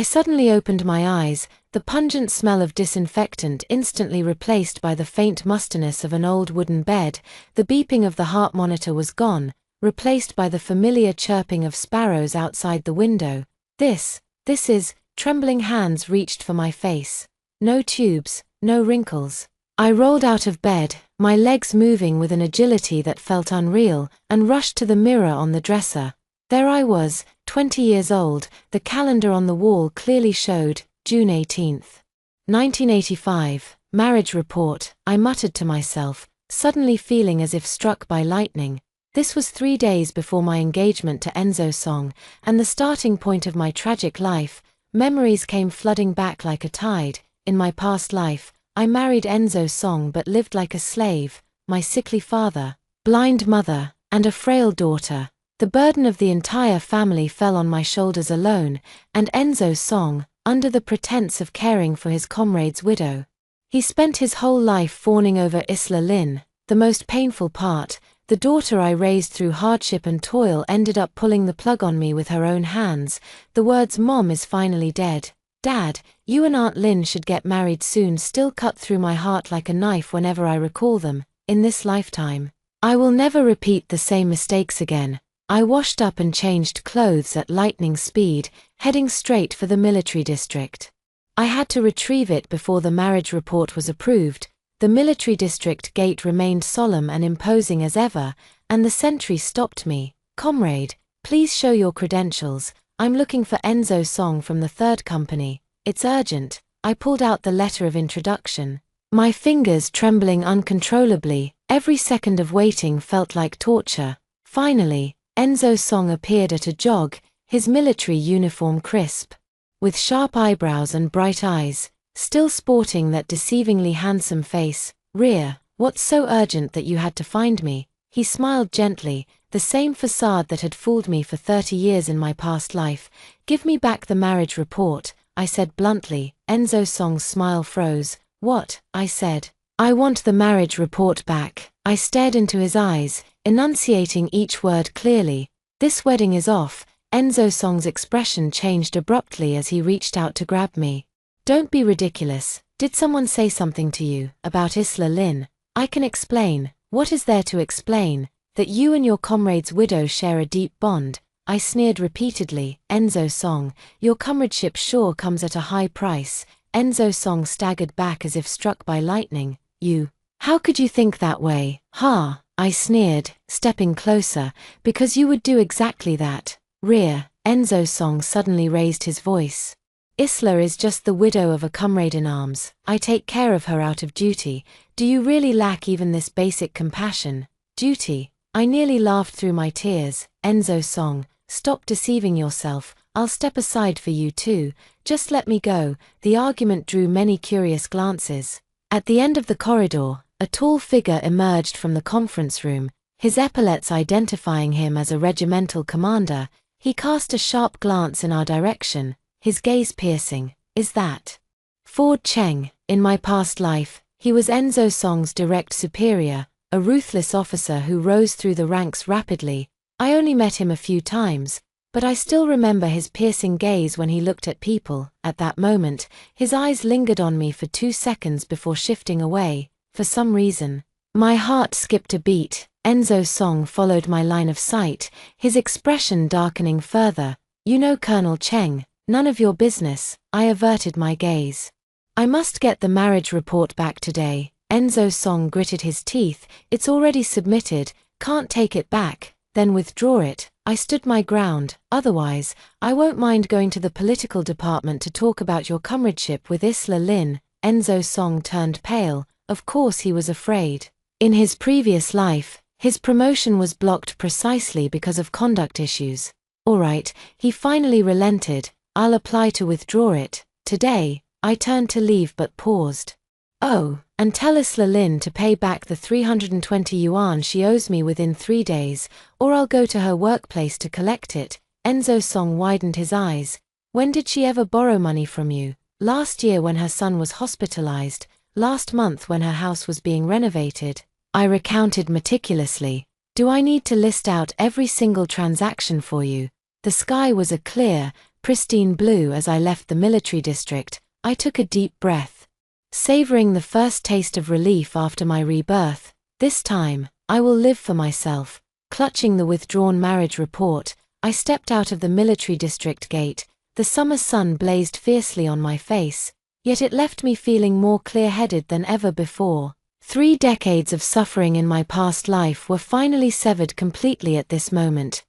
I suddenly opened my eyes, the pungent smell of disinfectant instantly replaced by the faint mustiness of an old wooden bed. The beeping of the heart monitor was gone, replaced by the familiar chirping of sparrows outside the window. This is, trembling hands reached for my face. No tubes, no wrinkles. I rolled out of bed, my legs moving with an agility that felt unreal, and rushed to the mirror on the dresser. There I was, 20 years old, the calendar on the wall clearly showed, June 18th. 1985, marriage report, I muttered to myself, suddenly feeling as if struck by lightning. This was 3 days before my engagement to Enzo Song, and the starting point of my tragic life. Memories came flooding back like a tide. In my past life, I married Enzo Song but lived like a slave, my sickly father, blind mother, and a frail daughter. The burden of the entire family fell on my shoulders alone, and Enzo Song, under the pretense of caring for his comrade's widow. He spent his whole life fawning over Isla Lin. The most painful part, the daughter I raised through hardship and toil ended up pulling the plug on me with her own hands. The words "Mom is finally dead. Dad, you and Aunt Lin should get married soon" still cut through my heart like a knife whenever I recall them. In this lifetime, I will never repeat the same mistakes again. I washed up and changed clothes at lightning speed, heading straight for the military district. I had to retrieve it before the marriage report was approved. The military district gate remained solemn and imposing as ever, and the sentry stopped me. "Comrade, please show your credentials. I'm looking for Enzo Song from the 3rd Company. It's urgent." I pulled out the letter of introduction, my fingers trembling uncontrollably. Every second of waiting felt like torture. Finally, Enzo Song appeared at a jog, his military uniform crisp, with sharp eyebrows and bright eyes, still sporting that deceivingly handsome face. "Rear, what's so urgent that you had to find me?" He smiled gently, the same facade that had fooled me for 30 years in my past life. "Give me back the marriage report," I said bluntly. Enzo Song's smile froze. "What?" I said. "I want the marriage report back." I stared into his eyes, enunciating each word clearly. "This wedding is off." Enzo Song's expression changed abruptly as he reached out to grab me. "Don't be ridiculous. Did someone say something to you about Isla Lin?" "I can explain." "What is there to explain?" "That you and your comrade's widow share a deep bond." I sneered repeatedly. "Enzo Song, your comradeship sure comes at a high price." Enzo Song staggered back as if struck by lightning. "You? How could you think that way?" "Ha," I sneered, stepping closer, "because you would do exactly that." "Rear," Enzo Song suddenly raised his voice. "Isla is just the widow of a comrade in arms. I take care of her out of duty. Do you really lack even this basic compassion?" "Duty?" I nearly laughed through my tears. "Enzo Song, stop deceiving yourself. I'll step aside for you too. Just let me go." The argument drew many curious glances. At the end of the corridor, a tall figure emerged from the conference room, his epaulets identifying him as a regimental commander. He cast a sharp glance in our direction, his gaze piercing. "Is that Ford Cheng?" In my past life, he was Enzo Song's direct superior, a ruthless officer who rose through the ranks rapidly. I only met him a few times, but I still remember his piercing gaze when he looked at people. At that moment, his eyes lingered on me for 2 seconds before shifting away. For some reason, my heart skipped a beat. Enzo Song followed my line of sight, his expression darkening further. "You know Colonel Cheng?" "None of your business." I averted my gaze. "I must get the marriage report back today." Enzo Song gritted his teeth. "It's already submitted. Can't take it back." "Then withdraw it." I stood my ground. "Otherwise, I won't mind going to the political department to talk about your comradeship with Isla Lin." Enzo Song turned pale. Of course he was afraid. In his previous life, his promotion was blocked precisely because of conduct issues. "All right," he finally relented. "I'll apply to withdraw it today." I turned to leave but paused. "Oh, and tell Isla Lin to pay back the 320 yuan she owes me within 3 days, or I'll go to her workplace to collect it." Enzo Song widened his eyes. "When did she ever borrow money from you?" "Last year when her son was hospitalized. Last month when her house was being renovated." I recounted meticulously. "Do I need to list out every single transaction for you?" The sky was a clear, pristine blue as I left the military district, I took a deep breath. Savoring the first taste of relief after my rebirth, this time, I will live for myself. Clutching the withdrawn marriage report, I stepped out of the military district gate. The summer sun blazed fiercely on my face, yet it left me feeling more clear-headed than ever before. 3 decades of suffering in my past life were finally severed completely at this moment.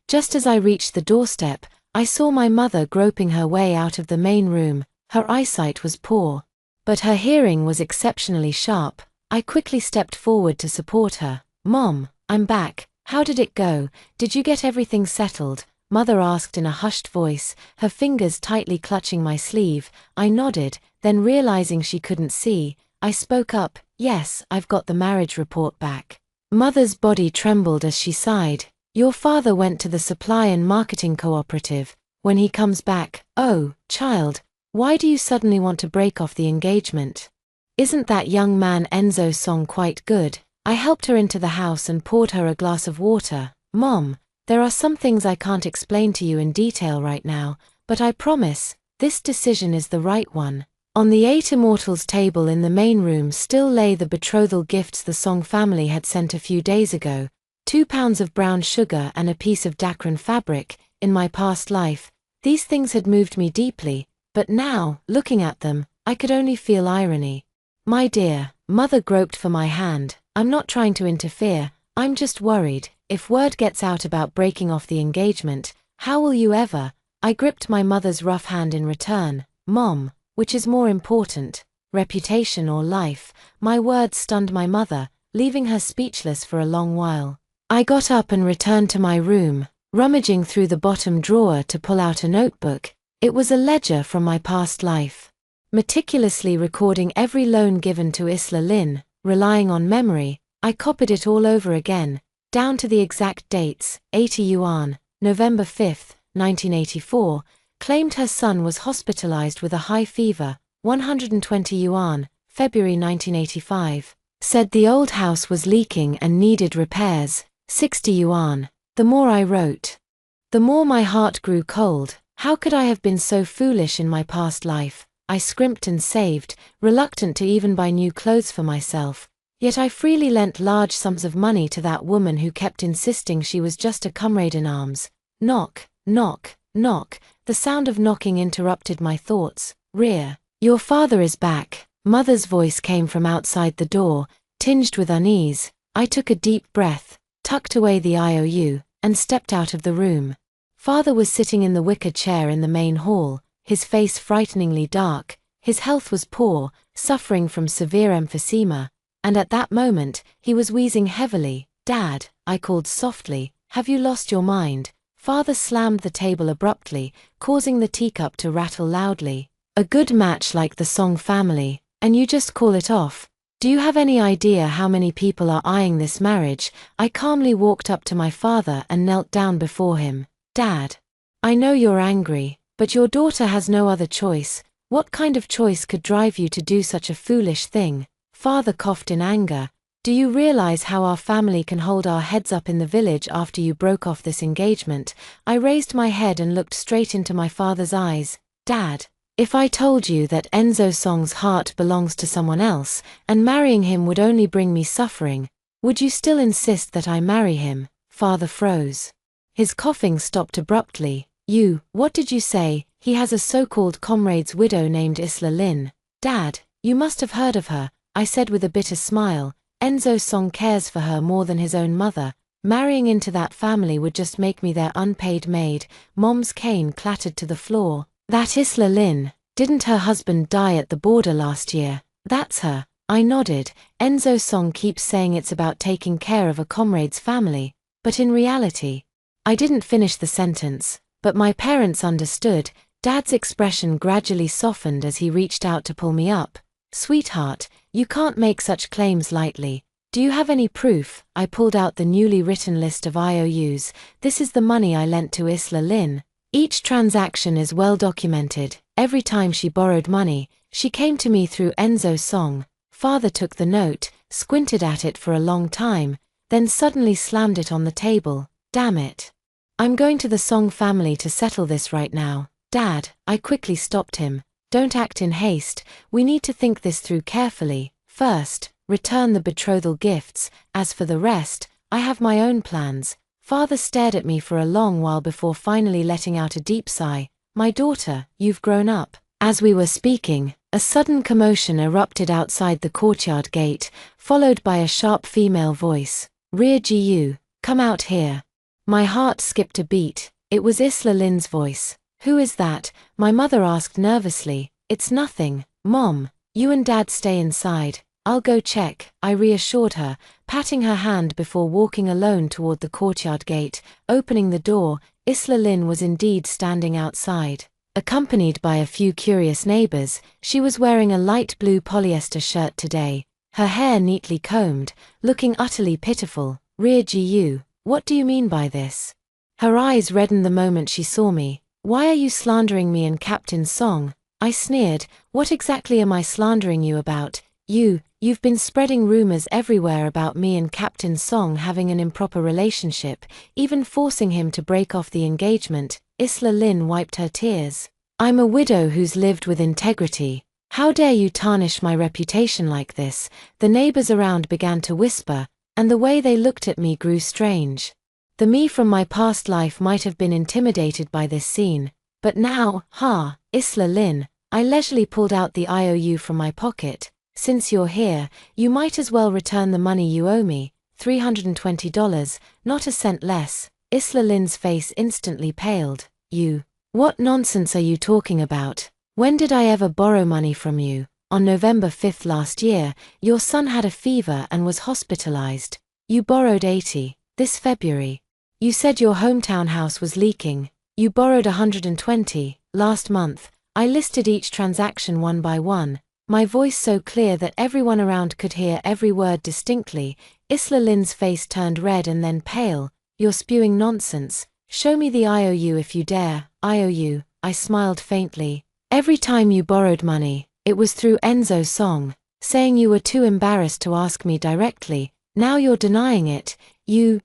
Just as I reached the doorstep, I saw my mother groping her way out of the main room. Her eyesight was poor, but her hearing was exceptionally sharp. I quickly stepped forward to support her. "Mom, I'm back. How did it go? Did you get everything settled?" Mother asked in a hushed voice, her fingers tightly clutching my sleeve. I nodded, then realizing she couldn't see, I spoke up, "Yes, I've got the marriage report back." Mother's body trembled as she sighed. "Your father went to the supply and marketing cooperative. When he comes back." "Oh, child, why do you suddenly want to break off the engagement? Isn't that young man Enzo's song quite good?" I helped her into the house and poured her a glass of water. "Mom, there are some things I can't explain to you in detail right now, but I promise, this decision is the right one." On the 8 Immortals table in the main room still lay the betrothal gifts the Song family had sent a few days ago, 2 pounds of brown sugar and a piece of Dacron fabric. In my past life, these things had moved me deeply, but now, looking at them, I could only feel irony. "My dear," Mother groped for my hand, "I'm not trying to interfere, I'm just worried. If word gets out about breaking off the engagement, how will you ever?" I gripped my mother's rough hand in return. "Mom, which is more important, reputation or life?" My words stunned my mother, leaving her speechless for a long while. I got up and returned to my room, rummaging through the bottom drawer to pull out a notebook. It was a ledger from my past life. Meticulously recording every loan given to Isla Lynn, relying on memory, I copied it all over again, down to the exact dates. 80 yuan, November 5, 1984, claimed her son was hospitalized with a high fever. 120 yuan, February 1985, said the old house was leaking and needed repairs. 60 yuan. The more I wrote, the more my heart grew cold. How could I have been so foolish in my past life? I scrimped and saved, reluctant to even buy new clothes for myself. Yet I freely lent large sums of money to that woman who kept insisting she was just a comrade in arms. Knock, knock, knock. The sound of knocking interrupted my thoughts. "Your father is back." Mother's voice came from outside the door, tinged with unease. I took a deep breath, tucked away the IOU, and stepped out of the room. Father was sitting in the wicker chair in the main hall, his face frighteningly dark. His health was poor, suffering from severe emphysema, and at that moment, he was wheezing heavily. "Dad," I called softly, "have you lost your mind?" Father slammed the table abruptly, causing the teacup to rattle loudly. "A good match like the Song family, and you just call it off? Do you have any idea how many people are eyeing this marriage?" I calmly walked up to my father and knelt down before him. "Dad, I know you're angry, but your daughter has no other choice. What kind of choice could drive you to do such a foolish thing?" Father coughed in anger. "Do you realize how our family can hold our heads up in the village after you broke off this engagement?" I raised my head and looked straight into my father's eyes. "Dad, if I told you that Enzo Song's heart belongs to someone else, and marrying him would only bring me suffering, would you still insist that I marry him?" Father froze. His coughing stopped abruptly. What did you say? He has a so-called comrade's widow named Isla Lynn." "Dad, you must have heard of her," I said with a bitter smile. "Enzo Song cares for her more than his own mother. Marrying into that family would just make me their unpaid maid." Mom's cane clattered to the floor. "That Isla Lynn, didn't her husband die at the border last year?" "That's her." I nodded. "Enzo Song keeps saying it's about taking care of a comrade's family, but in reality—" I didn't finish the sentence, but my parents understood. Dad's expression gradually softened as he reached out to pull me up. "Sweetheart, you can't make such claims lightly. Do you have any proof?" I pulled out the newly written list of IOUs. "This is the money I lent to Isla Lynn. Each transaction is well documented. Every time she borrowed money, she came to me through Enzo Song." Father took the note, squinted at it for a long time, then suddenly slammed it on the table. "Damn it. I'm going to the Song family to settle this right now. Dad, I quickly stopped him. Don't act in haste, we need to think this through carefully. First, return the betrothal gifts. As for the rest, I have my own plans. Father stared at me for a long while before finally letting out a deep sigh. My daughter, you've grown up. As we were speaking, a sudden commotion erupted outside the courtyard gate, followed by a sharp female voice. Gu, come out here. My heart skipped a beat. It was Isla Lynn's voice. Who is that? My mother asked nervously. It's nothing, Mom. You and Dad stay inside. I'll go check, I reassured her, patting her hand before walking alone toward the courtyard gate. Opening the door, Isla Lynn was indeed standing outside. Accompanied by a few curious neighbors, she was wearing a light blue polyester shirt today, her hair neatly combed, looking utterly pitiful. Gu, what do you mean by this? Her eyes reddened the moment she saw me. Why are you slandering me and Captain Song? I sneered. What exactly am I slandering you about? You've been spreading rumors everywhere about me and Captain Song having an improper relationship, even forcing him to break off the engagement. Isla Lynn wiped her tears. I'm a widow who's lived with integrity. How dare you tarnish my reputation like this? The neighbors around began to whisper, and the way they looked at me grew strange. The me from my past life might have been intimidated by this scene, but now, Isla Lynn, I leisurely pulled out the IOU from my pocket. Since you're here, you might as well return the money you owe me, $320, not a cent less. Isla Lynn's face instantly paled. What nonsense are you talking about? When did I ever borrow money from you? On November 5th last year, your son had a fever and was hospitalized. You borrowed $80, this February. You said your hometown house was leaking. You borrowed $120, last month. I listed each transaction one by one, my voice so clear that everyone around could hear every word distinctly. Isla Lynn's face turned red and then pale. You're spewing nonsense. Show me the IOU if you dare. IOU, I smiled faintly. Every time you borrowed money, it was through Enzo Song, saying you were too embarrassed to ask me directly. Now you're denying it. Isla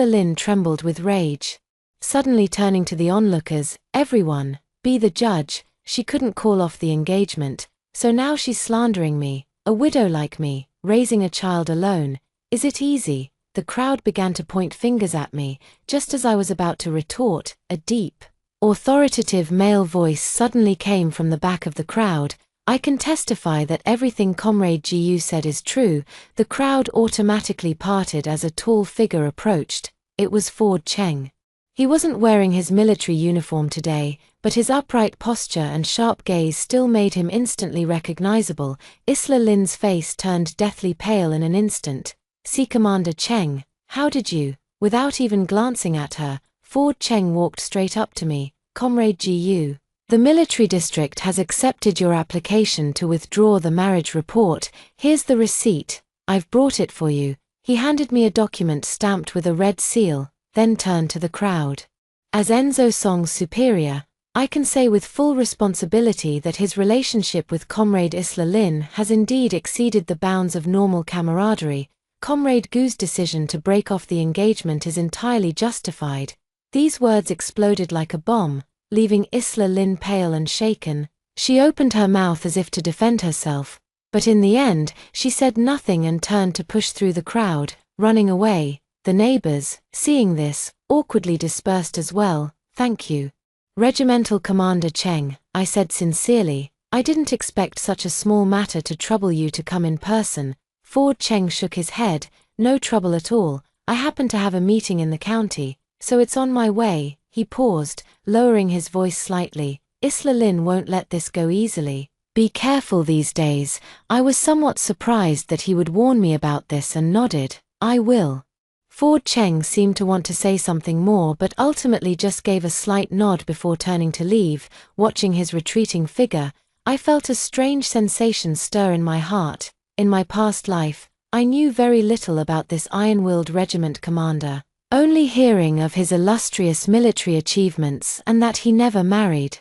Lynn trembled with rage. Suddenly turning to the onlookers, everyone, be the judge. She couldn't call off the engagement, so now she's slandering me, a widow like me, raising a child alone. Is it easy? The crowd began to point fingers at me. Just as I was about to retort, a deep, authoritative male voice suddenly came from the back of the crowd. I can testify that everything Comrade Gu said is true. The crowd automatically parted as a tall figure approached. It was Ford Cheng. He wasn't wearing his military uniform today, but his upright posture and sharp gaze still made him instantly recognizable. Isla Lynn's face turned deathly pale in an instant. See Commander Cheng, how did you? Without even glancing at her, Ford Cheng walked straight up to me. Comrade Gu, the military district has accepted your application to withdraw the marriage report. Here's the receipt. I've brought it for you. He handed me a document stamped with a red seal, then turned to the crowd. As Enzo Song's superior, I can say with full responsibility that his relationship with Comrade Isla Lynn has indeed exceeded the bounds of normal camaraderie. Comrade Gu's decision to break off the engagement is entirely justified. These words exploded like a bomb, leaving Isla Lynn pale and shaken. She opened her mouth as if to defend herself, but in the end, she said nothing and turned to push through the crowd, running away. The neighbors, seeing this, awkwardly dispersed as well. Thank you. Regimental Commander Cheng, I said sincerely, I didn't expect such a small matter to trouble you to come in person. Ford Cheng shook his head. No trouble at all. I happen to have a meeting in the county, so it's on my way. He paused, lowering his voice slightly. Isla Lynn won't let this go easily. Be careful these days. I was somewhat surprised that he would warn me about this and nodded. I will. Ford Cheng seemed to want to say something more but ultimately just gave a slight nod before turning to leave. Watching his retreating figure, I felt a strange sensation stir in my heart. In my past life, I knew very little about this iron-willed regiment commander, only hearing of his illustrious military achievements and that he never married.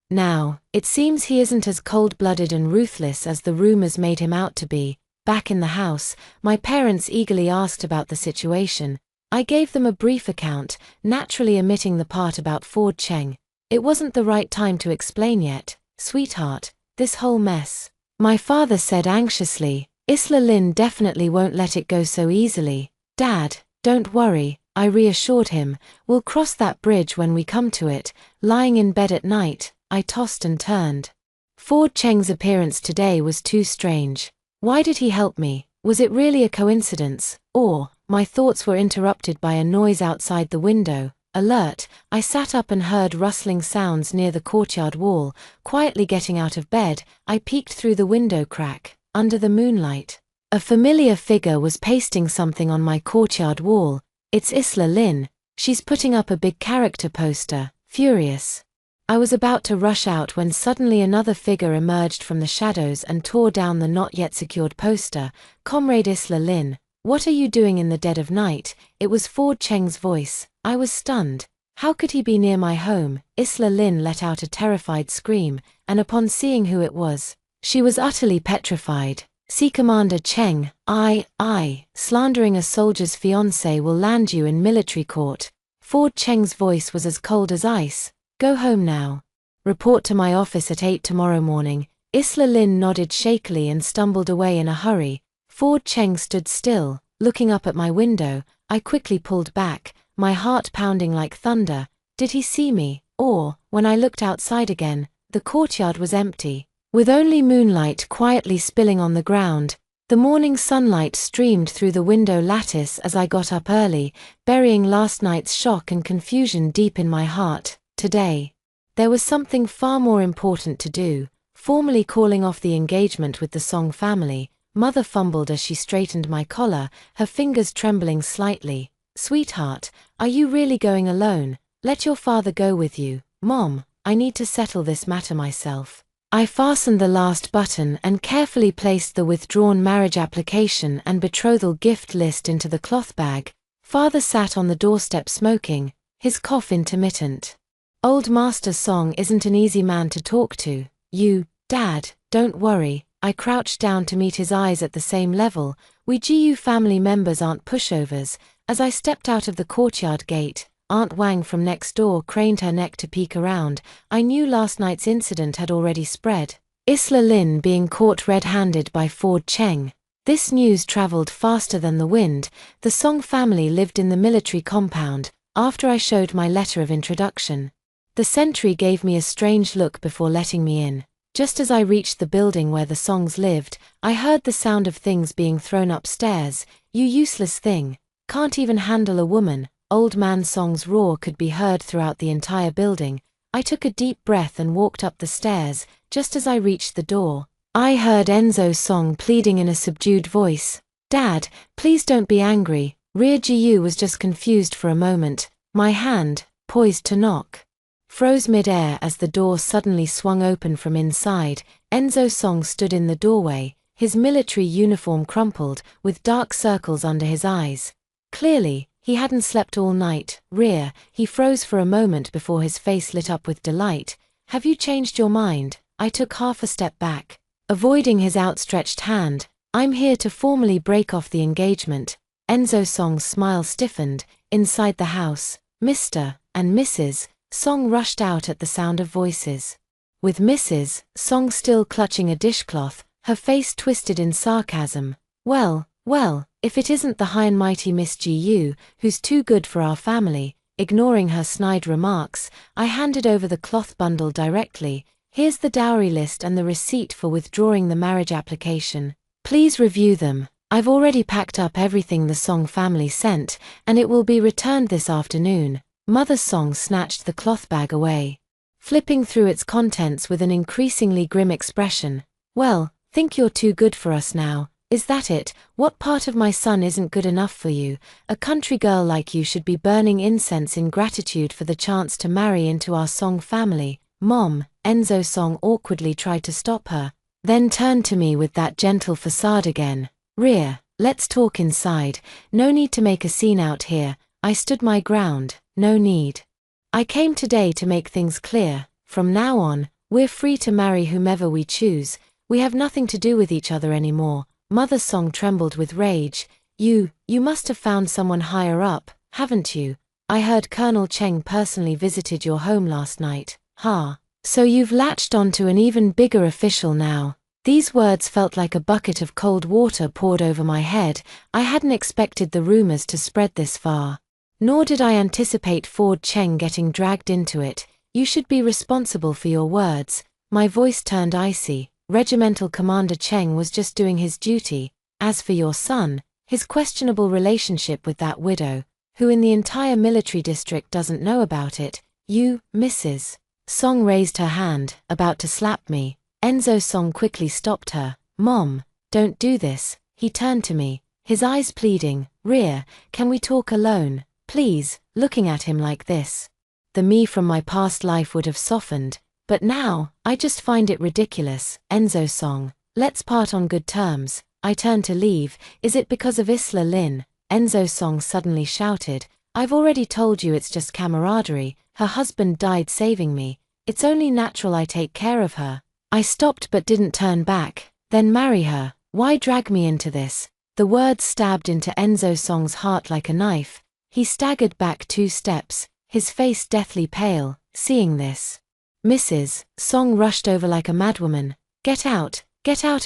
Now, it seems he isn't as cold-blooded and ruthless as the rumors made him out to be. Back in the house, my parents eagerly asked about the situation. I gave them a brief account, naturally omitting the part about Ford Cheng. It wasn't the right time to explain yet, sweetheart, this whole mess. My father said anxiously, Isla Lynn definitely won't let it go so easily. Dad, don't worry, I reassured him, we'll cross that bridge when we come to it. Lying in bed at night, I tossed and turned. Ford Cheng's appearance today was too strange. Why did he help me? Was it really a coincidence? Or, my thoughts were interrupted by a noise outside the window. Alert, I sat up and heard rustling sounds near the courtyard wall. Quietly getting out of bed, I peeked through the window crack. Under the moonlight, a familiar figure was pasting something on my courtyard wall. It's Isla Lynn. She's putting up a big character poster, furious. I was about to rush out when suddenly another figure emerged from the shadows and tore down the not yet secured poster. Comrade Isla Lynn, what are you doing in the dead of night? It was Ford Cheng's voice. I was stunned. How could he be near my home? Isla Lynn let out a terrified scream, and upon seeing who it was, she was utterly petrified. See Commander Cheng, slandering a soldier's fiancé will land you in military court. Ford Cheng's voice was as cold as ice. Go home now. Report to my office at 8 tomorrow morning. Isla Lynn nodded shakily and stumbled away in a hurry. Ford Cheng stood still, looking up at my window. I quickly pulled back, my heart pounding like thunder. Did he see me? Or, when I looked outside again, the courtyard was empty, with only moonlight quietly spilling on the ground. The morning sunlight streamed through the window lattice as I got up early, burying last night's shock and confusion deep in my heart. Today, there was something far more important to do, formally calling off the engagement with the Song family. Mother fumbled as she straightened my collar, her fingers trembling slightly. Sweetheart, are you really going alone? Let your father go with you. Mom, I need to settle this matter myself. I fastened the last button and carefully placed the withdrawn marriage application and betrothal gift list into the cloth bag. Father sat on the doorstep smoking, his cough intermittent. Old Master Song isn't an easy man to talk to. You, Dad, don't worry. I crouched down to meet his eyes at the same level. We GU family members aren't pushovers. As I stepped out of the courtyard gate, Aunt Wang from next door craned her neck to peek around. I knew last night's incident had already spread. Isla Lynn being caught red-handed by Ford Cheng. This news traveled faster than the wind. The Song family lived in the military compound. After I showed my letter of introduction, the sentry gave me a strange look before letting me in. Just as I reached the building where the Songs lived, I heard the sound of things being thrown upstairs. You useless thing. Can't even handle a woman. Old Man Song's roar could be heard throughout the entire building. I took a deep breath and walked up the stairs. Just as I reached the door, I heard Enzo Song pleading in a subdued voice. Dad, please don't be angry. Rear GU was just confused for a moment. My hand, poised to knock, froze mid-air as the door suddenly swung open from inside. Enzo Song stood in the doorway, his military uniform crumpled, with dark circles under his eyes. Clearly, he hadn't slept all night. Rear, he froze for a moment before his face lit up with delight. Have you changed your mind? I took half a step back, avoiding his outstretched hand. I'm here to formally break off the engagement. Enzo Song's smile stiffened. Inside the house, Mr. and Mrs. Song rushed out at the sound of voices. With Mrs. Song still clutching a dishcloth, her face twisted in sarcasm. Well, if it isn't the high and mighty Miss GU, who's too good for our family. Ignoring her snide remarks, I handed over the cloth bundle directly. Here's the dowry list and the receipt for withdrawing the marriage application. Please review them. I've already packed up everything the Song family sent, and it will be returned this afternoon. Mother Song snatched the cloth bag away, flipping through its contents with an increasingly grim expression. Well, think you're too good for us now, is that it? What part of my son isn't good enough for you? A country girl like you should be burning incense in gratitude for the chance to marry into our Song family. Mom, Enzo Song awkwardly tried to stop her, then turned to me with that gentle facade again. Rear, let's talk inside. No need to make a scene out here. I stood my ground. No need. I came today to make things clear. From now on, we're free to marry whomever we choose. We have nothing to do with each other anymore. Mother Song trembled with rage. You must have found someone higher up, haven't you? I heard Colonel Cheng personally visited your home last night. Ha. So you've latched onto an even bigger official now. These words felt like a bucket of cold water poured over my head. I hadn't expected the rumors to spread this far. Nor did I anticipate Ford Cheng getting dragged into it. You should be responsible for your words. My voice turned icy. Regimental Commander Cheng was just doing his duty. As for your son, his questionable relationship with that widow, who in the entire military district doesn't know about it, you, Mrs. Song raised her hand, about to slap me. Enzo Song quickly stopped her. Mom, don't do this. He turned to me, his eyes pleading. Rhea, can we talk alone, please? Looking at him like this, the me from my past life would have softened, but now, I just find it ridiculous. Enzo Song, let's part on good terms. I turned to leave. Is it because of Isla Lin? Enzo Song suddenly shouted. I've already told you it's just camaraderie. Her husband died saving me. It's only natural I take care of her. I stopped but didn't turn back. Then marry her. Why drag me into this? The words stabbed into Enzo Song's heart like a knife. He staggered back 2 steps, his face deathly pale. Seeing this, Mrs. Song rushed over like a madwoman. Get out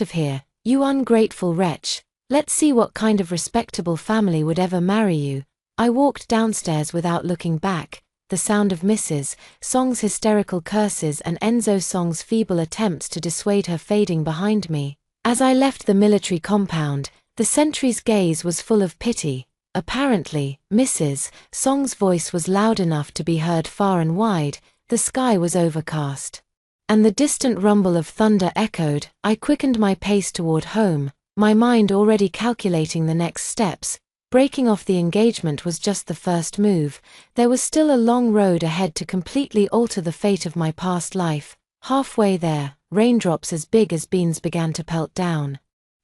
of here, you ungrateful wretch. Let's see what kind of respectable family would ever marry you. I walked downstairs without looking back, the sound of Mrs. Song's hysterical curses and Enzo Song's feeble attempts to dissuade her fading behind me. As I left the military compound, the sentry's gaze was full of pity. Apparently, Mrs. Song's voice was loud enough to be heard far and wide. The sky was overcast, and the distant rumble of thunder echoed. I quickened my pace toward home, my mind already calculating the next steps. Breaking off the engagement was just the first move. There was still a long road ahead to completely alter the fate of my past life. Halfway there, raindrops as big as beans began to pelt down.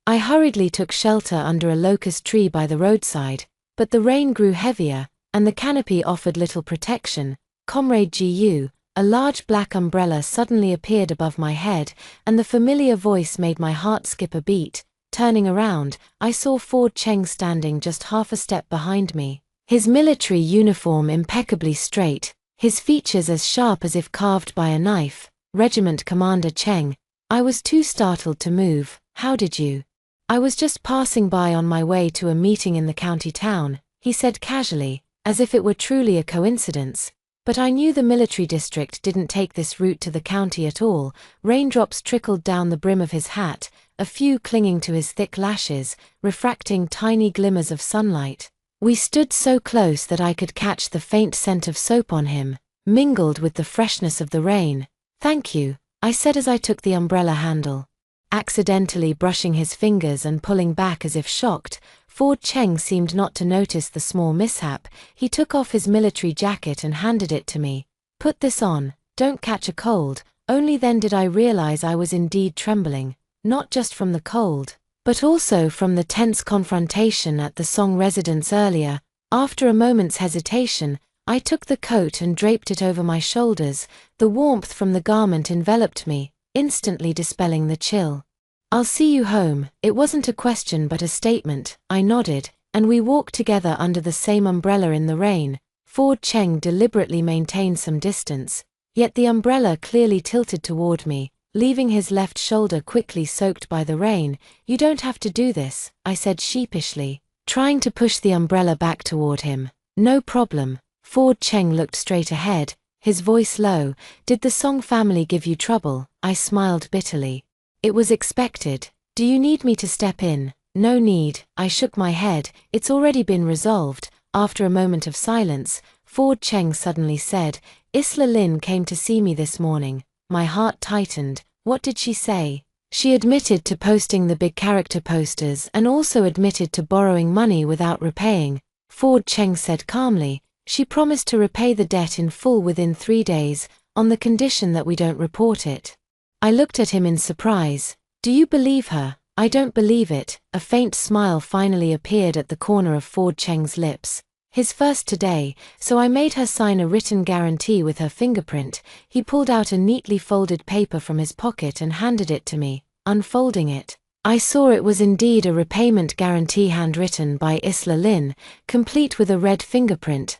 I hurriedly took shelter under a locust tree by the roadside, but the rain grew heavier, and the canopy offered little protection. Comrade GU, a large black umbrella suddenly appeared above my head, and the familiar voice made my heart skip a beat. Turning around, I saw Ford Cheng standing just half a step behind me, his military uniform impeccably straight, his features as sharp as if carved by a knife. Regiment Commander Cheng. I was too startled to move. How did you? I was just passing by on my way to a meeting in the county town, he said casually, as if it were truly a coincidence. But I knew the military district didn't take this route to the county at all. Raindrops trickled down the brim of his hat, a few clinging to his thick lashes, refracting tiny glimmers of sunlight. We stood so close that I could catch the faint scent of soap on him, mingled with the freshness of the rain. Thank you, I said as I took the umbrella handle. Accidentally brushing his fingers and pulling back as if shocked, Ford Cheng seemed not to notice the small mishap. He took off his military jacket and handed it to me. Put this on, don't catch a cold. Only then did I realize I was indeed trembling, not just from the cold, but also from the tense confrontation at the Song residence earlier. After a moment's hesitation, I took the coat and draped it over my shoulders. The warmth from the garment enveloped me, instantly dispelling the chill. I'll see you home. It wasn't a question but a statement. I nodded, and we walked together under the same umbrella in the rain. Ford Cheng deliberately maintained some distance, yet the umbrella clearly tilted toward me, leaving his left shoulder quickly soaked by the rain. You don't have to do this, I said sheepishly, trying to push the umbrella back toward him. No problem. Ford Cheng looked straight ahead, his voice low. Did the Song family give you trouble? I smiled bitterly. It was expected. Do you need me to step in? No need. I shook my head. It's already been resolved. After a moment of silence, Ford Cheng suddenly said, Isla Lin came to see me this morning. My heart tightened. What did she say? She admitted to posting the big character posters and also admitted to borrowing money without repaying. Ford Cheng said calmly, she promised to repay the debt in full within 3 days, on the condition that we don't report it. I looked at him in surprise. Do you believe her? I don't believe it. A faint smile finally appeared at the corner of Ford Cheng's lips. His first today, so I made her sign a written guarantee with her fingerprint. He pulled out a neatly folded paper from his pocket and handed it to me. Unfolding it, I saw it was indeed a repayment guarantee handwritten by Isla Lin, complete with a red fingerprint.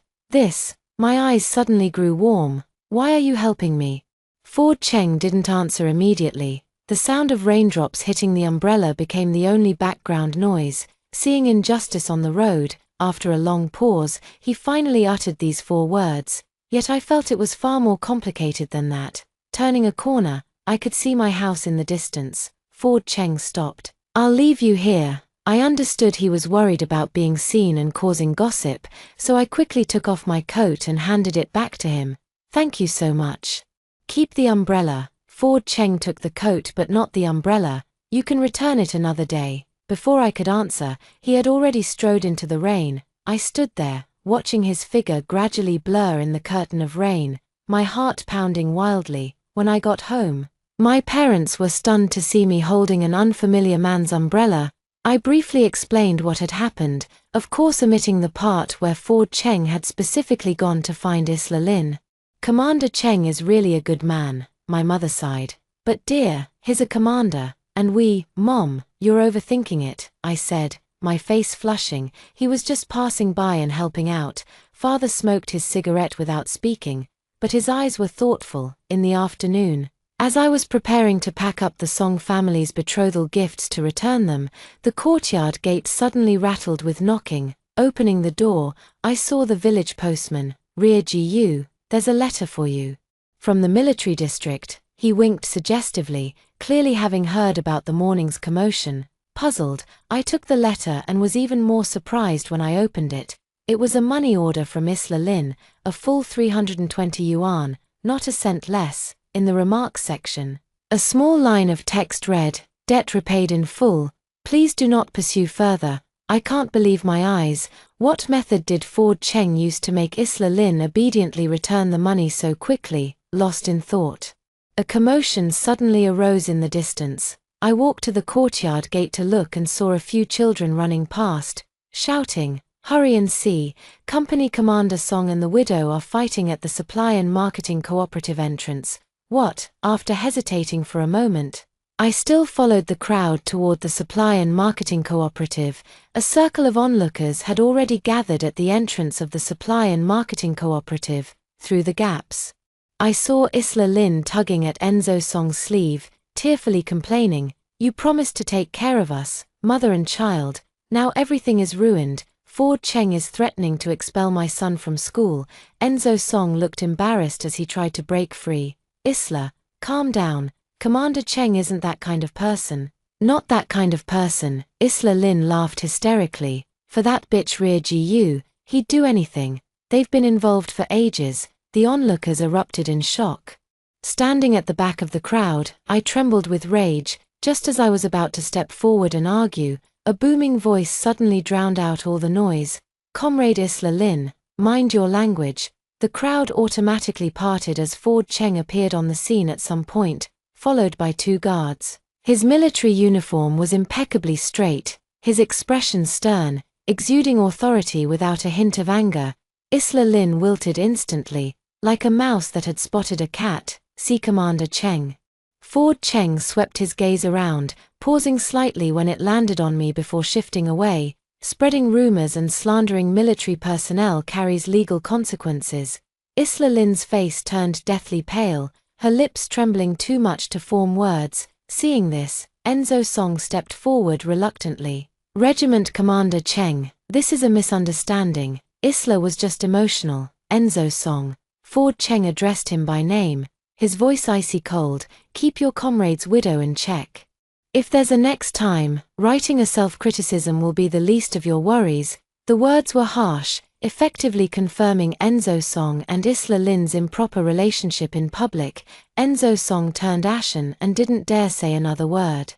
My eyes suddenly grew warm. Why are you helping me? Ford Cheng didn't answer immediately. The sound of raindrops hitting the umbrella became the only background noise. Seeing injustice on the road, after a long pause, he finally uttered these 4 words. Yet I felt it was far more complicated than that. Turning a corner, I could see my house in the distance. Ford Cheng stopped. I'll leave you here. I understood he was worried about being seen and causing gossip, so I quickly took off my coat and handed it back to him. Thank you so much. Keep the umbrella. Ford Cheng took the coat but not the umbrella. You can return it another day. Before I could answer, he had already strode into the rain. I stood there, watching his figure gradually blur in the curtain of rain, my heart pounding wildly. When I got home, my parents were stunned to see me holding an unfamiliar man's umbrella. I briefly explained what had happened, of course omitting the part where Ford Cheng had specifically gone to find Isla Lin. Commander Cheng is really a good man, my mother sighed. But dear, he's a commander, and Mom, you're overthinking it, I said, my face flushing. He was just passing by and helping out. Father smoked his cigarette without speaking, but his eyes were thoughtful. In the afternoon, as I was preparing to pack up the Song family's betrothal gifts to return them, the courtyard gate suddenly rattled with knocking. Opening the door, I saw the village postman. Gu, there's a letter for you. From the military district. He winked suggestively, clearly having heard about the morning's commotion. Puzzled, I took the letter and was even more surprised when I opened it. It was a money order from Isla Lin, a full 320 yuan, not a cent less. In the remarks section, a small line of text read, "Debt repaid in full. Please do not pursue further." I can't believe my eyes. What method did Ford Cheng use to make Isla Lin obediently return the money so quickly? Lost in thought, a commotion suddenly arose in the distance. I walked to the courtyard gate to look and saw a few children running past, shouting, "Hurry and see, Company Commander Song and the widow are fighting at the Supply and Marketing Cooperative entrance." What? After hesitating for a moment, I still followed the crowd toward the Supply and Marketing Cooperative. A circle of onlookers had already gathered at the entrance of the Supply and Marketing Cooperative. Through the gaps, I saw Isla Lin tugging at Enzo Song's sleeve, tearfully complaining, "You promised to take care of us, mother and child. Now everything is ruined. Ford Cheng is threatening to expel my son from school." Enzo Song looked embarrassed as he tried to break free. "Isla, calm down. Commander Cheng isn't that kind of person." "Not that kind of person." Isla Lin laughed hysterically. "For that bitch Gu, he'd do anything. They've been involved for ages." The onlookers erupted in shock. Standing at the back of the crowd, I trembled with rage. Just as I was about to step forward and argue, a booming voice suddenly drowned out all the noise. "Comrade Isla Lin, mind your language." The crowd automatically parted as Ford Cheng appeared on the scene at some point, followed by 2 guards. His military uniform was impeccably straight, his expression stern, exuding authority without a hint of anger. Isla Lin wilted instantly, like a mouse that had spotted a cat. "See Commander Cheng." Ford Cheng swept his gaze around, pausing slightly when it landed on me before shifting away. "Spreading rumors and slandering military personnel carries legal consequences." Isla Lin's face turned deathly pale, her lips trembling too much to form words. Seeing this, Enzo Song stepped forward reluctantly. "Regiment Commander Cheng, this is a misunderstanding. Isla was just emotional." "Enzo Song." Ford Cheng addressed him by name, his voice icy cold. "Keep your comrade's widow in check. If there's a next time, writing a self-criticism will be the least of your worries." The words were harsh, effectively confirming Enzo Song and Isla Lin's improper relationship in public. Enzo Song turned ashen and didn't dare say another word.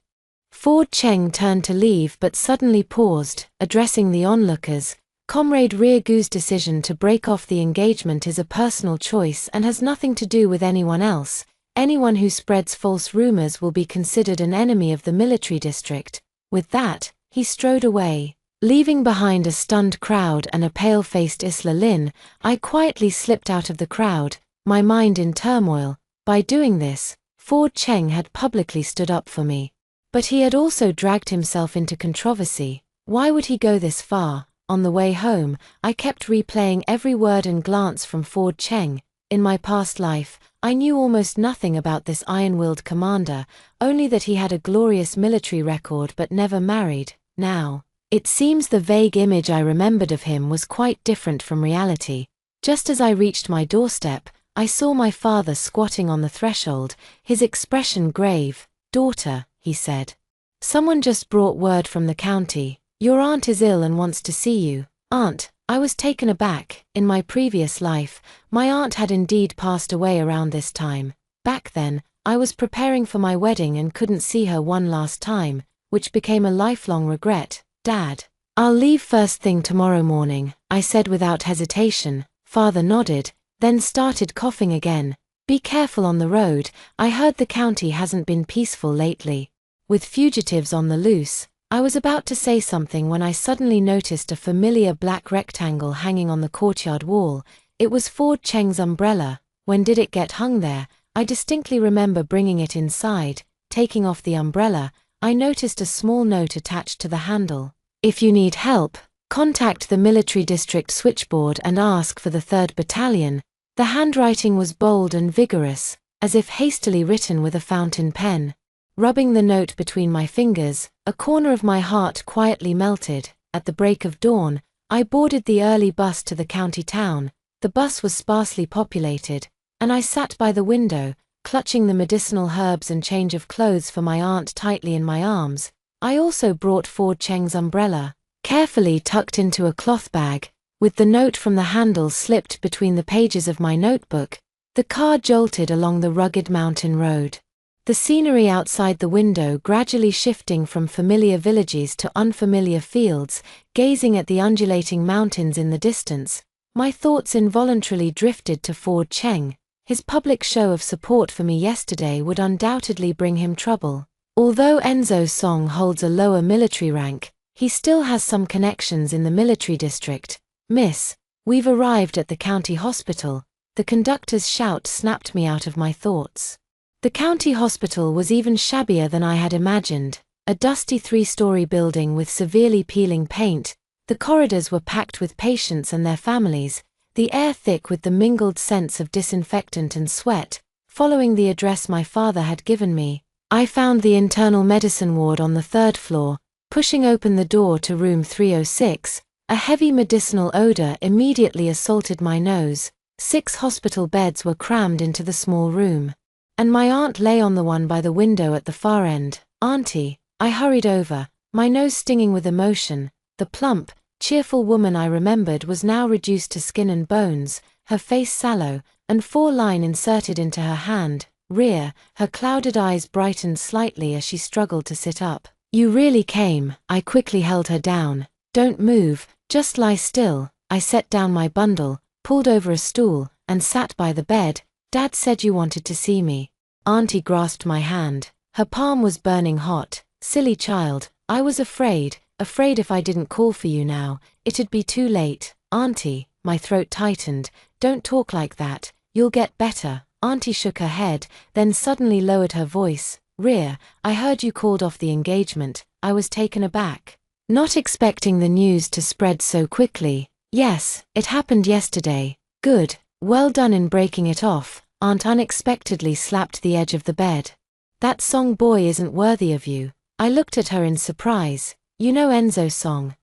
Ford Cheng turned to leave but suddenly paused, addressing the onlookers. "Comrade Gu's decision to break off the engagement is a personal choice and has nothing to do with anyone else. Anyone who spreads false rumors will be considered an enemy of the military district." With that, he strode away. Leaving behind a stunned crowd and a pale-faced Isla Lin, I quietly slipped out of the crowd, my mind in turmoil. By doing this, Ford Cheng had publicly stood up for me. But he had also dragged himself into controversy. Why would he go this far? On the way home, I kept replaying every word and glance from Ford Cheng. In my past life, I knew almost nothing about this iron-willed commander, only that he had a glorious military record but never married. Now, it seems the vague image I remembered of him was quite different from reality. Just as I reached my doorstep, I saw my father squatting on the threshold, his expression grave. "Daughter," he said. "Someone just brought word from the county. Your aunt is ill and wants to see you." Aunt? I was taken aback. In my previous life, my aunt had indeed passed away around this time. Back then, I was preparing for my wedding and couldn't see her one last time, which became a lifelong regret. "Dad, I'll leave first thing tomorrow morning," I said without hesitation. Father nodded, then started coughing again. "Be careful on the road. I heard the county hasn't been peaceful lately, with fugitives on the loose." I was about to say something when I suddenly noticed a familiar black rectangle hanging on the courtyard wall. It was Ford Cheng's umbrella. When did it get hung there? I distinctly remember bringing it inside. Taking off the umbrella, I noticed a small note attached to the handle. "If you need help, contact the military district switchboard and ask for the 3rd Battalion." The handwriting was bold and vigorous, as if hastily written with a fountain pen. Rubbing the note between my fingers, a corner of my heart quietly melted. At the break of dawn, I boarded the early bus to the county town. The bus was sparsely populated, and I sat by the window, clutching the medicinal herbs and change of clothes for my aunt tightly in my arms. I also brought Ford Cheng's umbrella, carefully tucked into a cloth bag, with the note from the handle slipped between the pages of my notebook. The car jolted along the rugged mountain road, the scenery outside the window gradually shifting from familiar villages to unfamiliar fields. Gazing at the undulating mountains in the distance, my thoughts involuntarily drifted to Ford Cheng. His public show of support for me yesterday would undoubtedly bring him trouble. Although Enzo Song holds a lower military rank, he still has some connections in the military district. "Miss, we've arrived at the county hospital." The conductor's shout snapped me out of my thoughts. The county hospital was even shabbier than I had imagined. A dusty 3-story building with severely peeling paint. The corridors were packed with patients and their families, the air thick with the mingled scents of disinfectant and sweat. Following the address my father had given me, I found the internal medicine ward on the 3rd floor. Pushing open the door to room 306, a heavy medicinal odor immediately assaulted my nose. 6 hospital beds were crammed into the small room, and my aunt lay on the one by the window at the far end. "Auntie," I hurried over, my nose stinging with emotion. The plump, cheerful woman I remembered was now reduced to skin and bones, her face sallow, and 4-line inserted into her hand. Rear, her clouded eyes brightened slightly as she struggled to sit up. "You really came." I quickly held her down. "Don't move, just lie still." I set down my bundle, pulled over a stool, and sat by the bed. "Dad said you wanted to see me." Auntie grasped my hand. Her palm was burning hot. "Silly child, I was afraid if I didn't call for you now, it'd be too late." "Auntie," my throat tightened, "don't talk like that, you'll get better." Auntie shook her head, then suddenly lowered her voice. "Rear, I heard you called off the engagement." I was taken aback, not expecting the news to spread so quickly. "Yes, it happened yesterday." "Good. Well done in breaking it off." Aunt unexpectedly slapped the edge of the bed. "That Song boy isn't worthy of you." I looked at her in surprise. "You know Enzo Song?"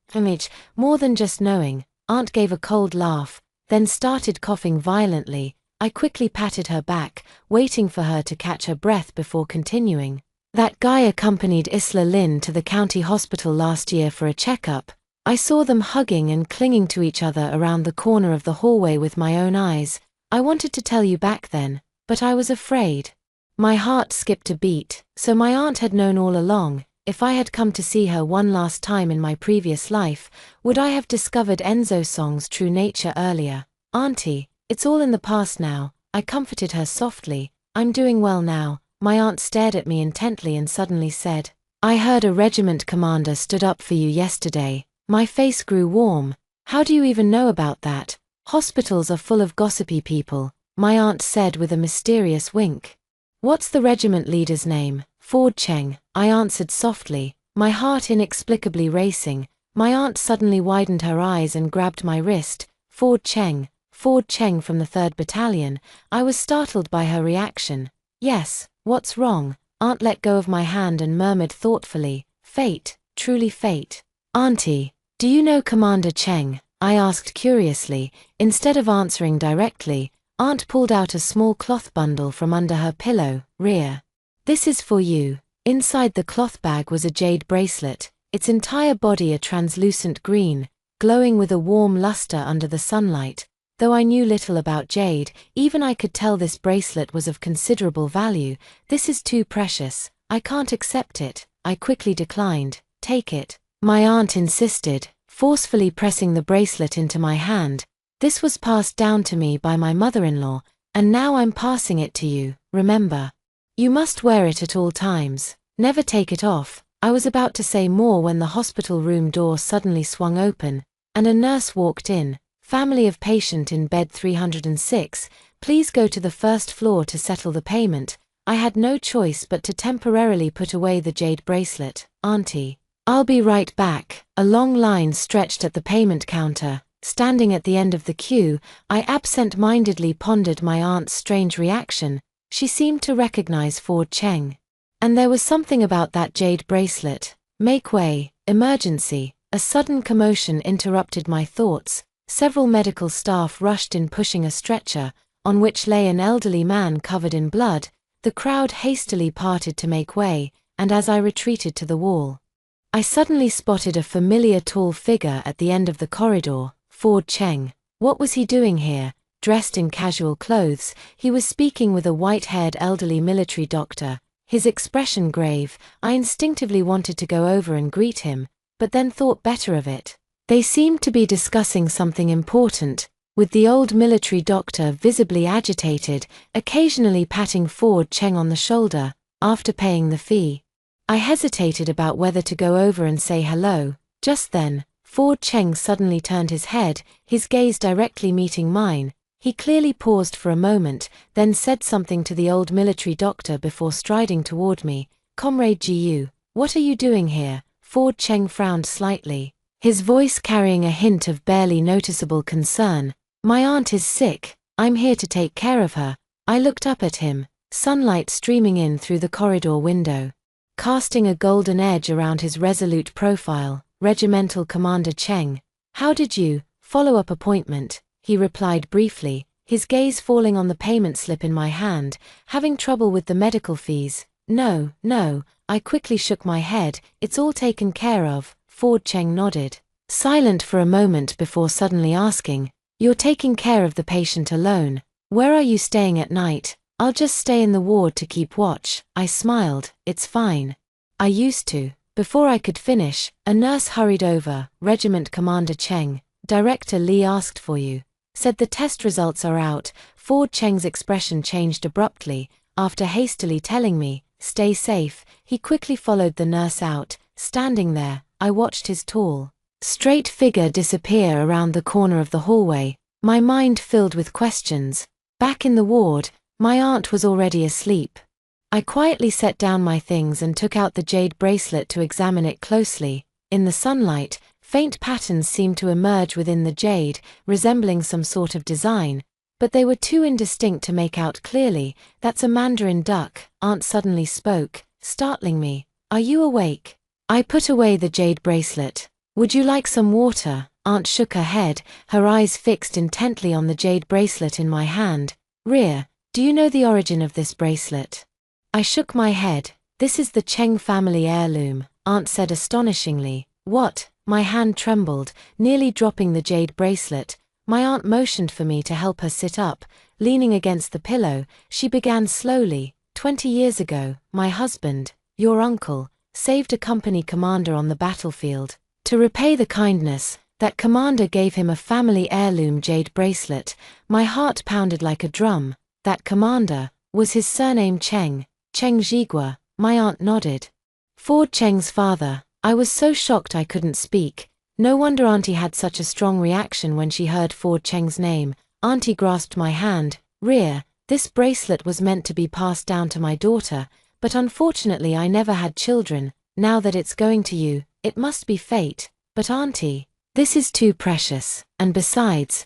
More than just knowing." Aunt gave a cold laugh, then started coughing violently. I quickly patted her back, waiting for her to catch her breath before continuing. "That guy accompanied Isla Lin to the county hospital last year for a checkup. I saw them hugging and clinging to each other around the corner of the hallway with my own eyes. I wanted to tell you back then, but I was afraid." My heart skipped a beat. So my aunt had known all along. If I had come to see her one last time in my previous life, would I have discovered Enzo Song's true nature earlier? "Auntie, it's all in the past now." I comforted her softly. "I'm doing well now." My aunt stared at me intently and suddenly said, "I heard a regiment commander stood up for you yesterday." My face grew warm. "How do you even know about that?" "Hospitals are full of gossipy people," my aunt said with a mysterious wink. "What's the regiment leader's name?" Ford Cheng, I answered softly, my heart inexplicably racing. My aunt suddenly widened her eyes and grabbed my wrist. Ford Cheng from the 3rd Battalion. I was startled by her reaction. Yes, what's wrong? Aunt let go of my hand and murmured thoughtfully, fate, truly fate. Auntie, do you know Commander Cheng? I asked curiously. Instead of answering directly, Aunt pulled out a small cloth bundle from under her pillow. Rear. This is for you. Inside the cloth bag was a jade bracelet, its entire body a translucent green, glowing with a warm luster under the sunlight. Though I knew little about jade, even I could tell this bracelet was of considerable value. This is too precious. I can't accept it. I quickly declined. Take it. My aunt insisted, forcefully pressing the bracelet into my hand. This was passed down to me by my mother-in-law, and now I'm passing it to you. Remember, you must wear it at all times. Never take it off. I was about to say more when the hospital room door suddenly swung open, and a nurse walked in. Family of patient in bed 306, please go to the 1st floor to settle the payment. I had no choice but to temporarily put away the jade bracelet. Auntie, I'll be right back. A long line stretched at the payment counter. Standing at the end of the queue, I absent-mindedly pondered my aunt's strange reaction. She seemed to recognize Ford Cheng. And there was something about that jade bracelet. Make way. Emergency. A sudden commotion interrupted my thoughts. Several medical staff rushed in pushing a stretcher, on which lay an elderly man covered in blood. The crowd hastily parted to make way, and as I retreated to the wall, I suddenly spotted a familiar tall figure at the end of the corridor. Ford Cheng. What was he doing here? Dressed in casual clothes, he was speaking with a white-haired elderly military doctor, his expression grave. I instinctively wanted to go over and greet him, but then thought better of it. They seemed to be discussing something important, with the old military doctor visibly agitated, occasionally patting Ford Cheng on the shoulder. After paying the fee, I hesitated about whether to go over and say hello. Just then, Ford Cheng suddenly turned his head, his gaze directly meeting mine. He clearly paused for a moment, then said something to the old military doctor before striding toward me. Comrade Gu, what are you doing here? Ford Cheng frowned slightly, his voice carrying a hint of barely noticeable concern. My aunt is sick. I'm here to take care of her. I looked up at him, sunlight streaming in through the corridor window, casting a golden edge around his resolute profile. Regimental Commander Cheng. How did you? Follow-up appointment, he replied briefly, his gaze falling on the payment slip in my hand. Having trouble with the medical fees? No, I quickly shook my head. It's all taken care of. Ford Cheng nodded, silent for a moment before suddenly asking, you're taking care of the patient alone? Where are you staying at night? I'll just stay in the ward to keep watch. I smiled. It's fine. I used to. Before I could finish, a nurse hurried over. Regiment Commander Cheng, Director Lee asked for you. Said the test results are out. Ford Cheng's expression changed abruptly. After hastily telling me, stay safe, he quickly followed the nurse out. Standing there, I watched his tall, straight figure disappear around the corner of the hallway, my mind filled with questions. Back in the ward, my aunt was already asleep. I quietly set down my things and took out the jade bracelet to examine it closely. In the sunlight, faint patterns seemed to emerge within the jade, resembling some sort of design, but they were too indistinct to make out clearly. That's a mandarin duck, Aunt suddenly spoke, startling me. Are you awake? I put away the jade bracelet. Would you like some water? Aunt shook her head, her eyes fixed intently on the jade bracelet in my hand. Rear, do you know the origin of this bracelet? I shook my head. This is the Cheng family heirloom, Aunt said astonishingly. What? My hand trembled, nearly dropping the jade bracelet. My aunt motioned for me to help her sit up. Leaning against the pillow, she began slowly. 20 years ago, my husband, your uncle, saved a company commander on the battlefield. To repay the kindness, that commander gave him a family heirloom jade bracelet. My heart pounded like a drum. That commander, was his surname Cheng? Cheng Jigua, my aunt nodded. Ford Cheng's father. I was so shocked I couldn't speak. No wonder Auntie had such a strong reaction when she heard Ford Cheng's name. Auntie grasped my hand. Rear, this bracelet was meant to be passed down to my daughter, But unfortunately I never had children. Now that it's going to you, it must be fate. But Auntie, this is too precious. And besides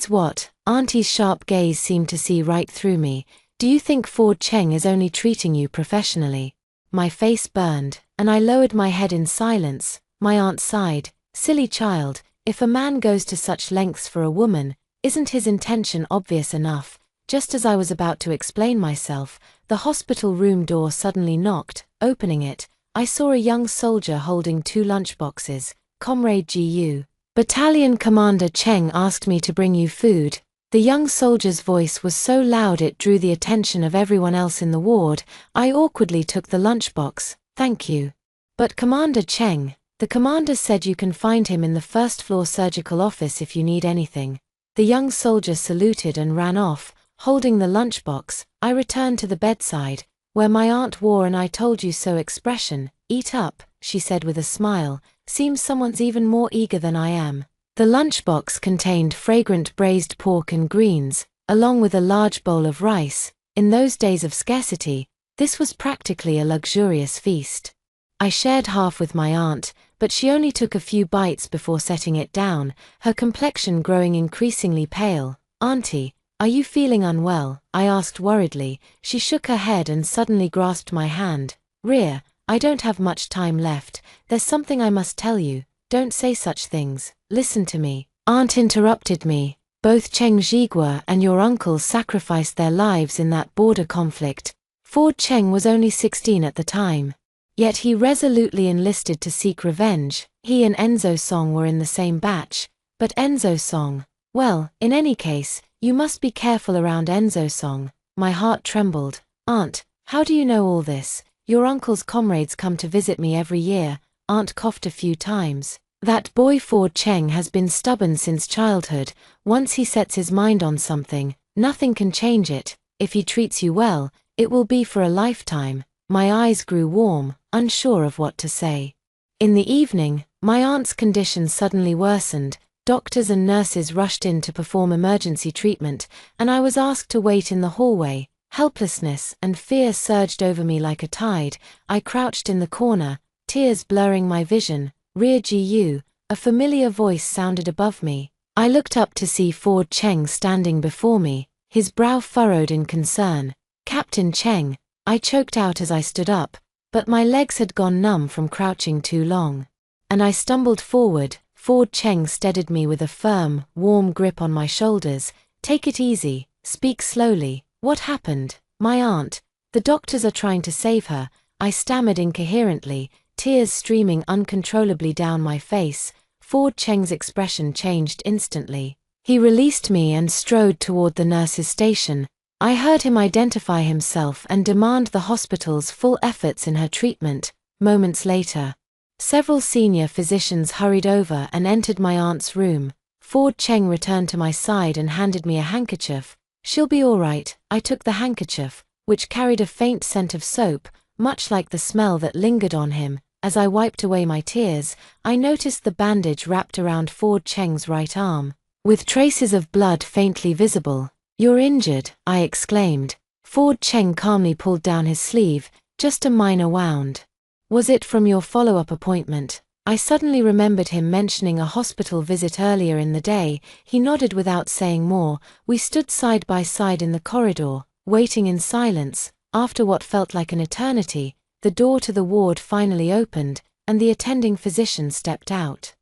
what? Auntie's sharp gaze seemed to see right through me. Do you think Ford Cheng is only treating you professionally? My face burned, and I lowered my head in silence. My aunt sighed. Silly child, if a man goes to such lengths for a woman, isn't his intention obvious enough? Just as I was about to explain myself, the hospital room door suddenly knocked. Opening it, I saw a young soldier holding 2 lunchboxes. Comrade Gu. Battalion Commander Cheng asked me to bring you food. The young soldier's voice was so loud it drew the attention of everyone else in the ward. I awkwardly took the lunchbox. Thank you. But Commander Cheng, the commander said you can find him in the first-floor surgical office if you need anything. The young soldier saluted and ran off, holding the lunchbox. I returned to the bedside, where my aunt wore an "I told you so" expression. Eat up, she said with a smile. Seems someone's even more eager than I am. The lunchbox contained fragrant braised pork and greens, along with a large bowl of rice. In those days of scarcity, this was practically a luxurious feast. I shared half with my aunt, but she only took a few bites before setting it down, her complexion growing increasingly pale. Auntie, are you feeling unwell? I asked worriedly. She shook her head and suddenly grasped my hand. Ria, I don't have much time left. There's something I must tell you. Don't say such things. Listen to me. Aunt interrupted me. Both Cheng Zhigua and your uncles sacrificed their lives in that border conflict. Ford Cheng was only 16 at the time. Yet he resolutely enlisted to seek revenge. He and Enzo Song were in the same batch. But Enzo Song, well, in any case, you must be careful around Enzo Song. My heart trembled. Aunt, how do you know all this? Your uncle's comrades come to visit me every year. Aunt coughed a few times. That boy Ford Cheng has been stubborn since childhood. Once he sets his mind on something, nothing can change it. If he treats you well, it will be for a lifetime. My eyes grew warm, unsure of what to say. In the evening, my aunt's condition suddenly worsened. Doctors and nurses rushed in to perform emergency treatment, and I was asked to wait in the hallway. Helplessness and fear surged over me like a tide. I crouched in the corner, tears blurring my vision. Ria Gu, a familiar voice sounded above me. I looked up to see Ford Cheng standing before me, his brow furrowed in concern. Captain Cheng, I choked out as I stood up, but my legs had gone numb from crouching too long. And I stumbled forward. Ford Cheng steadied me with a firm, warm grip on my shoulders. Take it easy, speak slowly. What happened? My aunt. The doctors are trying to save her. I stammered incoherently, tears streaming uncontrollably down my face. Ford Cheng's expression changed instantly. He released me and strode toward the nurse's station. I heard him identify himself and demand the hospital's full efforts in her treatment. Moments later, several senior physicians hurried over and entered my aunt's room. Ford Cheng returned to my side and handed me a handkerchief. She'll be all right. I took the handkerchief, which carried a faint scent of soap, much like the smell that lingered on him. As I wiped away my tears, I noticed the bandage wrapped around Ford Cheng's right arm, with traces of blood faintly visible. You're injured, I exclaimed. Ford Cheng calmly pulled down his sleeve. Just a minor wound. Was it from your follow-up appointment? I suddenly remembered him mentioning a hospital visit earlier in the day. He nodded without saying more. We stood side by side in the corridor, waiting in silence. After what felt like an eternity, the door to the ward finally opened, and the attending physician stepped out.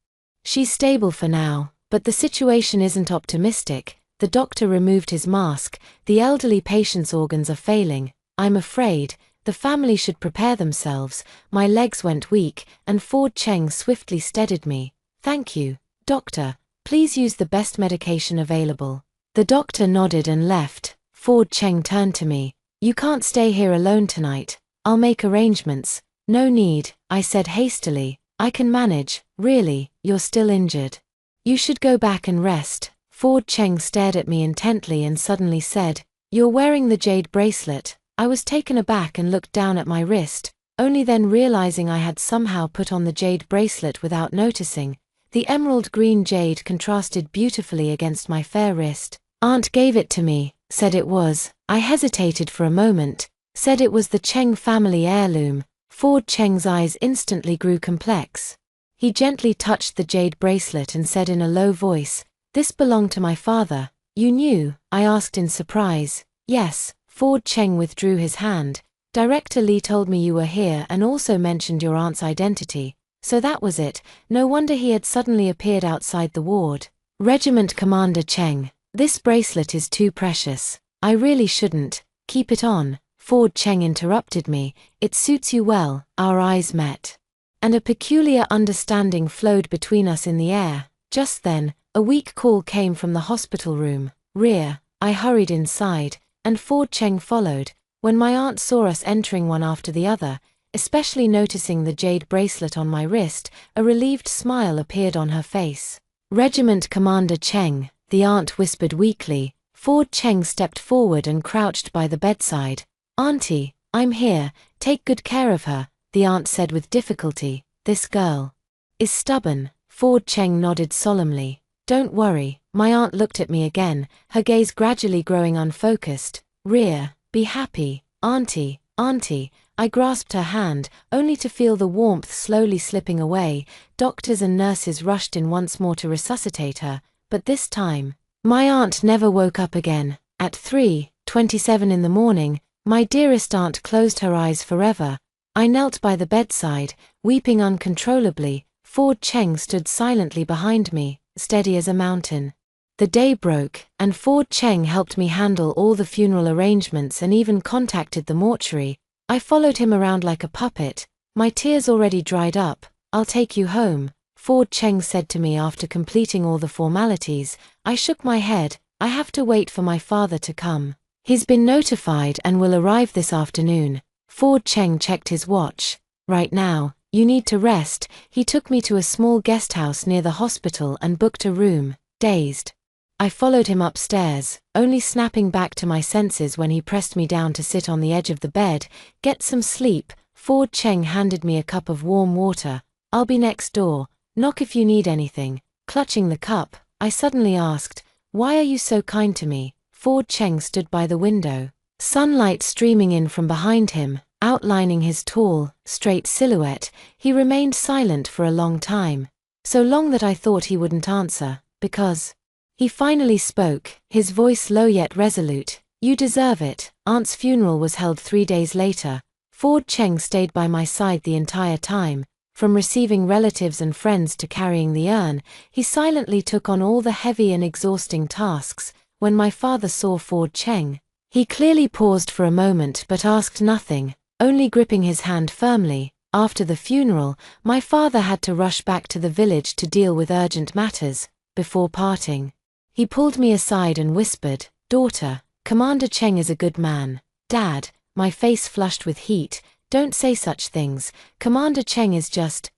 She's stable for now, but the situation isn't optimistic. The doctor removed his mask. The elderly patient's organs are failing. I'm afraid the family should prepare themselves. My legs went weak, and Ford Cheng swiftly steadied me. Thank you, doctor. Please use the best medication available. The doctor nodded and left. Ford Cheng turned to me. You can't stay here alone tonight. I'll make arrangements. No need, I said hastily. I can manage. Really, you're still injured. You should go back and rest. Ford Cheng stared at me intently and suddenly said, You're wearing the jade bracelet. I was taken aback and looked down at my wrist, only then realizing I had somehow put on the jade bracelet without noticing. The emerald green jade contrasted beautifully against my fair wrist. Aunt gave it to me, said it was. I hesitated for a moment, Said it was the Cheng family heirloom. Ford Cheng's eyes instantly grew complex. He gently touched the jade bracelet and said in a low voice, "This belonged to my father." "You knew?" I asked in surprise. "Yes." Ford Cheng withdrew his hand. "Director Lee told me you were here and also mentioned your aunt's identity. So that was it." No wonder he had suddenly appeared outside the ward. "Regiment Commander Cheng, this bracelet is too precious. I really shouldn't keep it on." Ford Cheng interrupted me. "It suits you well." Our eyes met, and a peculiar understanding flowed between us in the air. Just then, a weak call came from the hospital room. "Rear." I hurried inside, and Ford Cheng followed. When my aunt saw us entering one after the other, especially noticing the jade bracelet on my wrist, a relieved smile appeared on her face. "Regiment Commander Cheng," the aunt whispered weakly. Ford Cheng stepped forward and crouched by the bedside. "Auntie, I'm here. Take good care of her," the aunt said with difficulty. "This girl is stubborn." Ford Cheng nodded solemnly. "Don't worry." My aunt looked at me again, her gaze gradually growing unfocused. "Rear, be happy." "Auntie, auntie." I grasped her hand, only to feel the warmth slowly slipping away. Doctors and nurses rushed in once more to resuscitate her, but this time, my aunt never woke up again. At 3:27 in the morning, my dearest aunt closed her eyes forever. I knelt by the bedside, weeping uncontrollably. Ford Cheng stood silently behind me, steady as a mountain. The day broke, and Ford Cheng helped me handle all the funeral arrangements and even contacted the mortuary. I followed him around like a puppet, my tears already dried up. "I'll take you home," Ford Cheng said to me after completing all the formalities. I shook my head. "I have to wait for my father to come. He's been notified and will arrive this afternoon." Ford Cheng checked his watch. "Right now, you need to rest." He took me to a small guest house near the hospital and booked a room. Dazed, I followed him upstairs, only snapping back to my senses when he pressed me down to sit on the edge of the bed. "Get some sleep." Ford Cheng handed me a cup of warm water. "I'll be next door. Knock if you need anything." Clutching the cup, I suddenly asked, "Why are you so kind to me?" Ford Cheng stood by the window, sunlight streaming in from behind him, outlining his tall, straight silhouette. He remained silent for a long time, so long that I thought he wouldn't answer, because he finally spoke, his voice low yet resolute. "You deserve it." Aunt's funeral was held 3 days later. Ford Cheng stayed by my side the entire time. From receiving relatives and friends to carrying the urn, he silently took on all the heavy and exhausting tasks. When my father saw Ford Cheng, he clearly paused for a moment but asked nothing, only gripping his hand firmly. After the funeral, my father had to rush back to the village to deal with urgent matters. Before parting, he pulled me aside and whispered, "Daughter, Commander Cheng is a good man." "Dad," my face flushed with heat, "don't say such things. Commander Cheng is just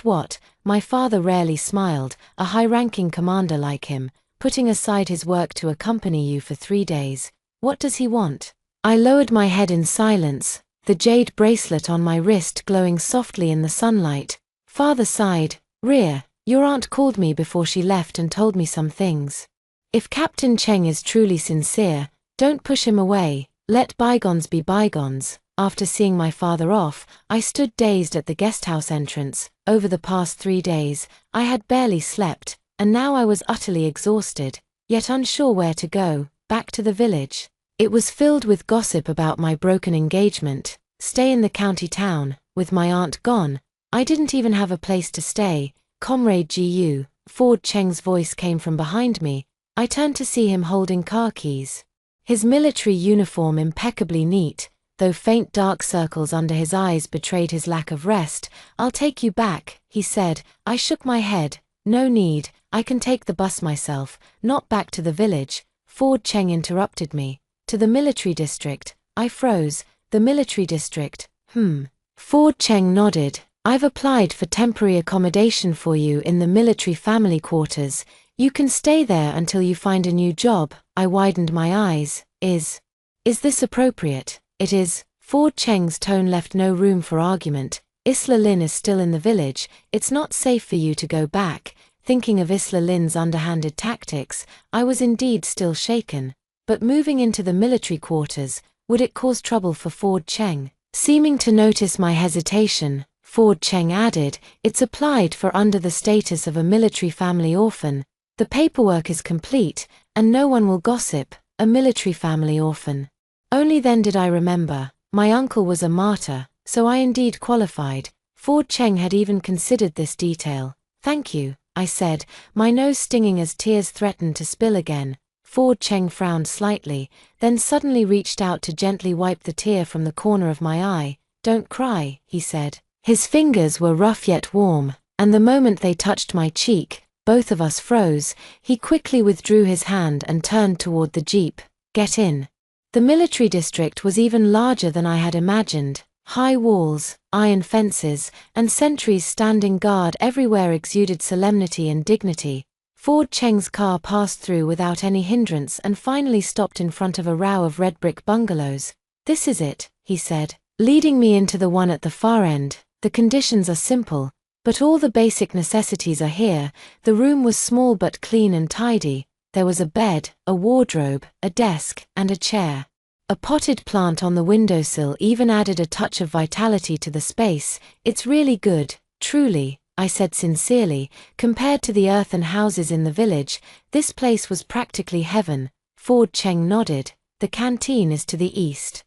what?" My father rarely smiled. "A high-ranking commander like him, putting aside his work to accompany you for 3 days. What does he want?" I lowered my head in silence, the jade bracelet on my wrist glowing softly in the sunlight. Father sighed. "Rear, your aunt called me before she left and told me some things. If Captain Cheng is truly sincere, don't push him away. Let bygones be bygones." After seeing my father off, I stood dazed at the guesthouse entrance. Over the past 3 days, I had barely slept, and now I was utterly exhausted, yet unsure where to go. Back to the village. It was filled with gossip about my broken engagement. Stay in the county town. With my aunt gone, I didn't even have a place to stay. "Comrade Gu," Ford Cheng's voice came from behind me. I turned to see him holding car keys. His military uniform impeccably neat, though faint dark circles under his eyes betrayed his lack of rest. "I'll take you back," he said. I shook my head. "No need, I can take the bus myself." "Not back to the village," Ford Cheng interrupted me. "To the military district." I froze. "The military district? Ford Cheng nodded. "I've applied for temporary accommodation for you in the military family quarters. You can stay there until you find a new job." I widened my eyes. Is this appropriate?" "It is." Ford Cheng's tone left no room for argument. "Isla Lin is still in the village. It's not safe for you to go back." Thinking of Isla Lin's underhanded tactics, I was indeed still shaken. But moving into the military quarters, Would it cause trouble for Ford Cheng? Seeming to notice my hesitation, Ford Cheng added, "It's applied for under the status of a military family orphan. The paperwork is complete, and no one will gossip, a military family orphan." Only then did I remember, my uncle was a martyr, so I indeed qualified. Ford Cheng had even considered this detail. "Thank you," I said, my nose stinging as tears threatened to spill again. Ford Cheng frowned slightly, then suddenly reached out to gently wipe the tear from the corner of my eye. "Don't cry," he said. His fingers were rough yet warm, and the moment they touched my cheek, both of us froze. He quickly withdrew his hand and turned toward the jeep. "Get in." The military district was even larger than I had imagined. High walls, iron fences, and sentries standing guard everywhere exuded solemnity and dignity. Ford Cheng's car passed through without any hindrance and finally stopped in front of a row of red brick bungalows. "This is it," he said, leading me into the one at the far end. "The conditions are simple, but all the basic necessities are here." The room was small but clean and tidy. There was a bed, a wardrobe, a desk, and a chair. A potted plant on the windowsill even added a touch of vitality to the space. "It's really good, truly," I said sincerely. "Compared to the earthen houses in the village, this place was practically heaven." Ford Cheng nodded. "The canteen is to the east,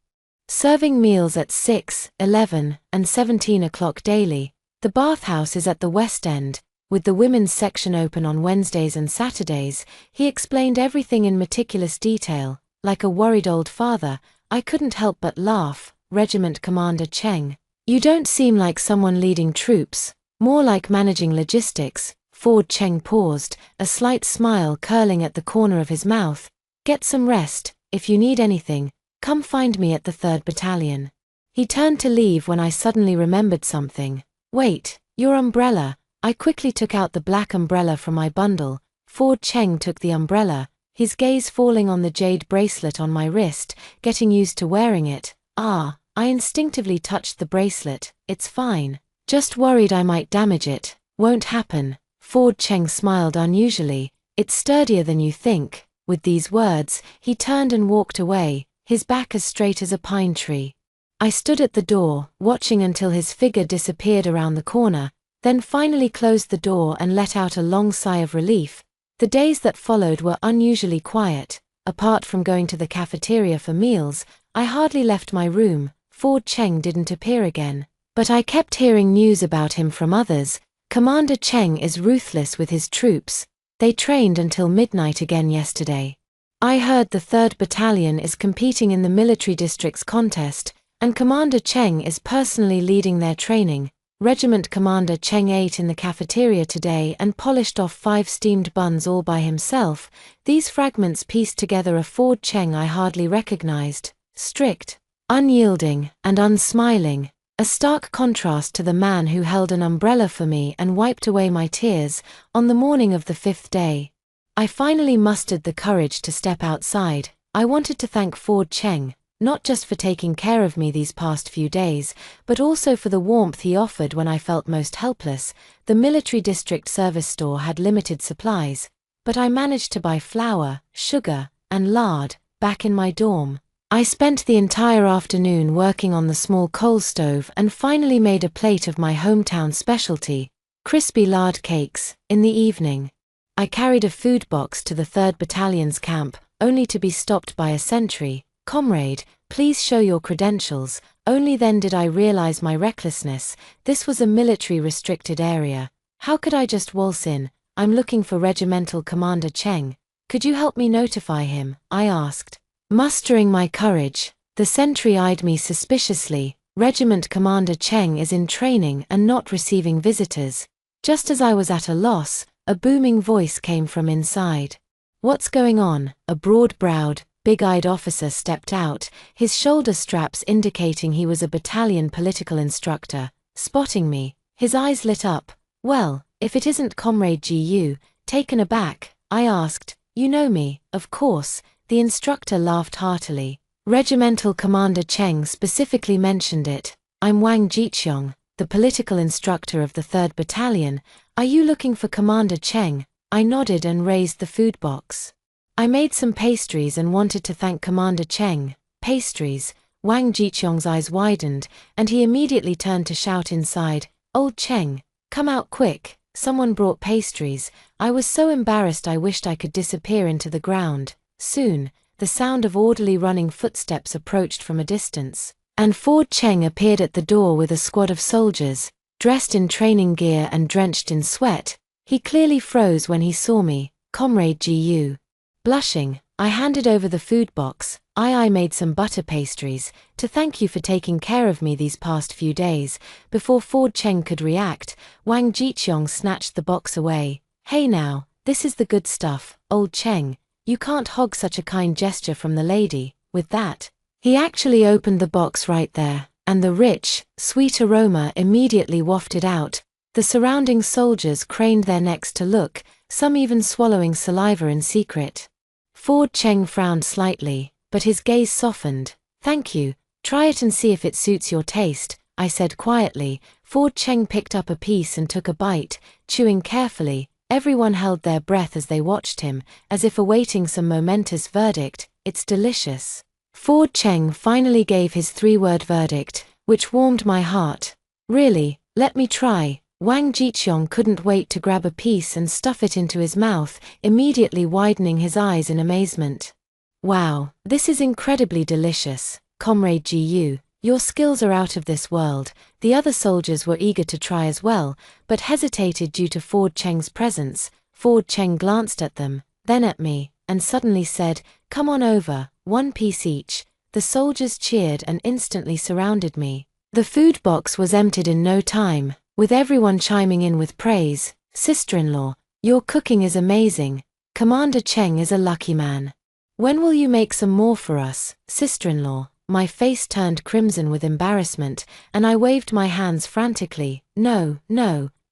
serving meals at 6, 11, and 17 o'clock daily. The bathhouse is at the west end, with the women's section open on Wednesdays and Saturdays." He explained everything in meticulous detail. Like a worried old father, I couldn't help but laugh. "Regiment Commander Cheng, you don't seem like someone leading troops, more like managing logistics." Ford Cheng paused, a slight smile curling at the corner of his mouth. "Get some rest. If you need anything, come find me at the 3rd Battalion." He turned to leave when I suddenly remembered something. "Wait, your umbrella." I quickly took out the black umbrella from my bundle. Ford Cheng took the umbrella, his gaze falling on the jade bracelet on my wrist, getting used to wearing it. "Ah," I instinctively touched the bracelet. "It's fine. Just worried I might damage it." "Won't happen." Ford Cheng smiled unusually. "It's sturdier than you think." With these words, he turned and walked away, his back as straight as a pine tree. I stood at the door, watching until his figure disappeared around the corner, then finally closed the door and let out a long sigh of relief. The days that followed were unusually quiet. Apart from going to the cafeteria for meals, I hardly left my room. Ford Cheng didn't appear again, but I kept hearing news about him from others. "Commander Cheng is ruthless with his troops. They trained until midnight again yesterday." I heard the 3rd Battalion is competing in the military district's contest, and Commander Cheng is personally leading their training. Regiment Commander Cheng ate in the cafeteria today and polished off 5 steamed buns all by himself. These fragments pieced together a Ford Cheng I hardly recognized. Strict, unyielding, and unsmiling. A stark contrast to the man who held an umbrella for me and wiped away my tears on the morning of the 5th day. I finally mustered the courage to step outside. I wanted to thank Ford Cheng, not just for taking care of me these past few days, but also for the warmth he offered when I felt most helpless. The military district service store had limited supplies, but I managed to buy flour, sugar, and lard. Back in my dorm, I spent the entire afternoon working on the small coal stove and finally made a plate of my hometown specialty, crispy lard cakes. In the evening, I carried a food box to the 3rd Battalion's camp, only to be stopped by a sentry. "Comrade, please show your credentials." Only then did I realize my recklessness. This was a military restricted area. How could I just waltz in? "I'm looking for Regimental Commander Cheng. Could you help me notify him?" I asked. Mustering my courage, the sentry eyed me suspiciously. "Regiment Commander Cheng is in training and not receiving visitors." Just as I was at a loss, a booming voice came from inside. "What's going on?" A broad-browed, big-eyed officer stepped out, his shoulder straps indicating he was a battalion political instructor. Spotting me, his eyes lit up. "Well, if it isn't Comrade GU." Taken aback, I asked, "You know me?" "Of course." The instructor laughed heartily. "Regimental Commander Cheng specifically mentioned it. I'm Wang Jiqiong, the political instructor of the 3rd Battalion. Are you looking for Commander Cheng?" I nodded and raised the food box. "I made some pastries and wanted to thank Commander Cheng." Pastries. Wang Jiqiong's eyes widened, and he immediately turned to shout inside, "Old Cheng, come out quick, someone brought pastries." I was so embarrassed I wished I could disappear into the ground. Soon, the sound of orderly running footsteps approached from a distance, and Ford Cheng appeared at the door with a squad of soldiers, dressed in training gear and drenched in sweat. He clearly froze when he saw me. "Comrade Gu." Blushing, I handed over the food box. I made some butter pastries, to thank you for taking care of me these past few days." Before Ford Cheng could react, Wang Jiqiong snatched the box away. "Hey now, this is the good stuff, old Cheng. You can't hog such a kind gesture from the lady." With that, he actually opened the box right there, and the rich, sweet aroma immediately wafted out. The surrounding soldiers craned their necks to look, some even swallowing saliva in secret. Ford Cheng frowned slightly, but his gaze softened. "Thank you, try it and see if it suits your taste," I said quietly. Ford Cheng picked up a piece and took a bite, chewing carefully. Everyone held their breath as they watched him, as if awaiting some momentous verdict. "It's delicious." Ford Cheng finally gave his three-word verdict, which warmed my heart. "Really, let me try." Wang Jiqiong couldn't wait to grab a piece and stuff it into his mouth, immediately widening his eyes in amazement. "Wow, this is incredibly delicious, Comrade Gu. Your skills are out of this world." The other soldiers were eager to try as well, but hesitated due to Ford Cheng's presence. Ford Cheng glanced at them, then at me, and suddenly said, "Come on over, one piece each." The soldiers cheered and instantly surrounded me. The food box was emptied in no time, with everyone chiming in with praise. "Sister-in-law, your cooking is amazing. Commander Cheng is a lucky man. When will you make some more for us, sister-in-law?" My face turned crimson with embarrassment, and I waved my hands frantically. No,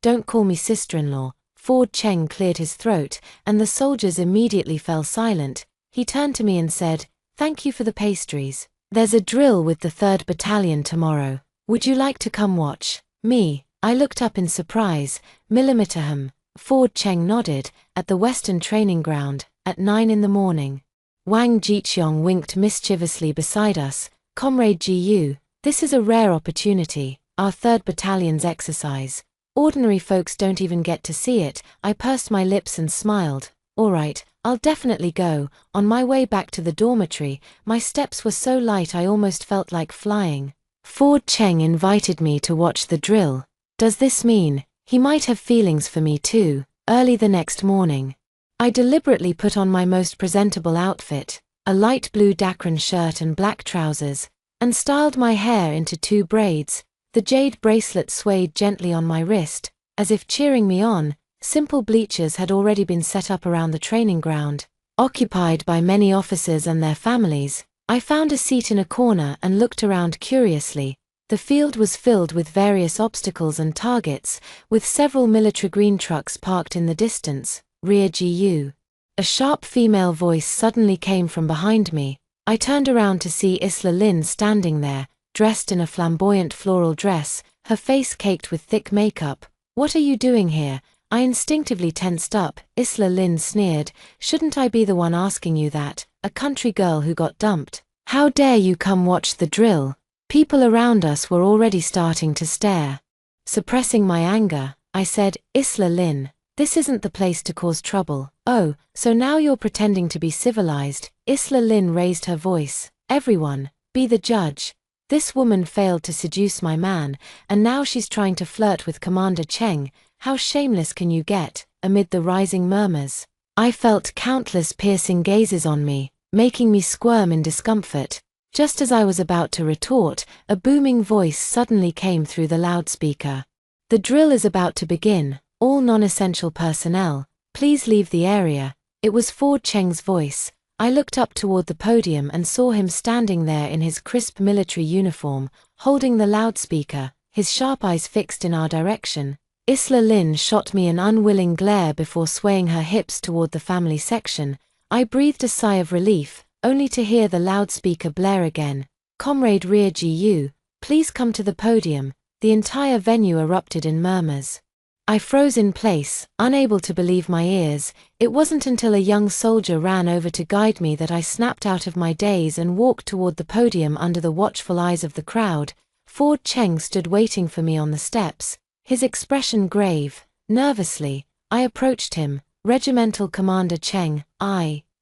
don't call me sister-in-law." Ford Cheng cleared his throat, and the soldiers immediately fell silent. He turned to me and said, "Thank you for the pastries. There's a drill with the 3rd Battalion tomorrow. Would you like to come watch?" Me, I looked up in surprise. "Millimeter. Ford Cheng nodded. "At the Western Training Ground, at 9 in the morning. Wang Jiqiong winked mischievously beside us. "Comrade Gu, this is a rare opportunity, our 3rd Battalion's exercise. Ordinary folks don't even get to see it." I pursed my lips and smiled. "All right, I'll definitely go." On my way back to the dormitory, my steps were so light I almost felt like flying. Ford Cheng invited me to watch the drill. Does this mean he might have feelings for me too? Early the next morning, I deliberately put on my most presentable outfit, a light blue Dacron shirt and black trousers, and styled my hair into 2 braids. The jade bracelet swayed gently on my wrist, as if cheering me on. Simple bleachers had already been set up around the training ground, occupied by many officers and their families. I found a seat in a corner and looked around curiously. The field was filled with various obstacles and targets, with several military green trucks parked in the distance. "Rear Gu." A sharp female voice suddenly came from behind me. I turned around to see Isla Lin standing there, dressed in a flamboyant floral dress, her face caked with thick makeup. "What are you doing here?" I instinctively tensed up. Isla Lin sneered, "Shouldn't I be the one asking you that, a country girl who got dumped? How dare you come watch the drill?" People around us were already starting to stare. Suppressing my anger, I said, "Isla Lin, this isn't the place to cause trouble." "Oh, so now you're pretending to be civilized." Isla Lin raised her voice. "Everyone, be the judge. This woman failed to seduce my man, and now she's trying to flirt with Commander Cheng. How shameless can you get?" Amid the rising murmurs, I felt countless piercing gazes on me, making me squirm in discomfort. Just as I was about to retort, a booming voice suddenly came through the loudspeaker. "The drill is about to begin. All non-essential personnel, please leave the area." It was Ford Cheng's voice. I looked up toward the podium and saw him standing there in his crisp military uniform, holding the loudspeaker, his sharp eyes fixed in our direction. Isla Lin shot me an unwilling glare before swaying her hips toward the family section. I breathed a sigh of relief, only to hear the loudspeaker blare again. "Comrade Rear Gu, please come to the podium." The entire venue erupted in murmurs. I froze in place, unable to believe my ears. It wasn't until a young soldier ran over to guide me that I snapped out of my daze and walked toward the podium under the watchful eyes of the crowd. Ford Cheng stood waiting for me on the steps, his expression grave. Nervously, I approached him. "Regimental Commander Cheng,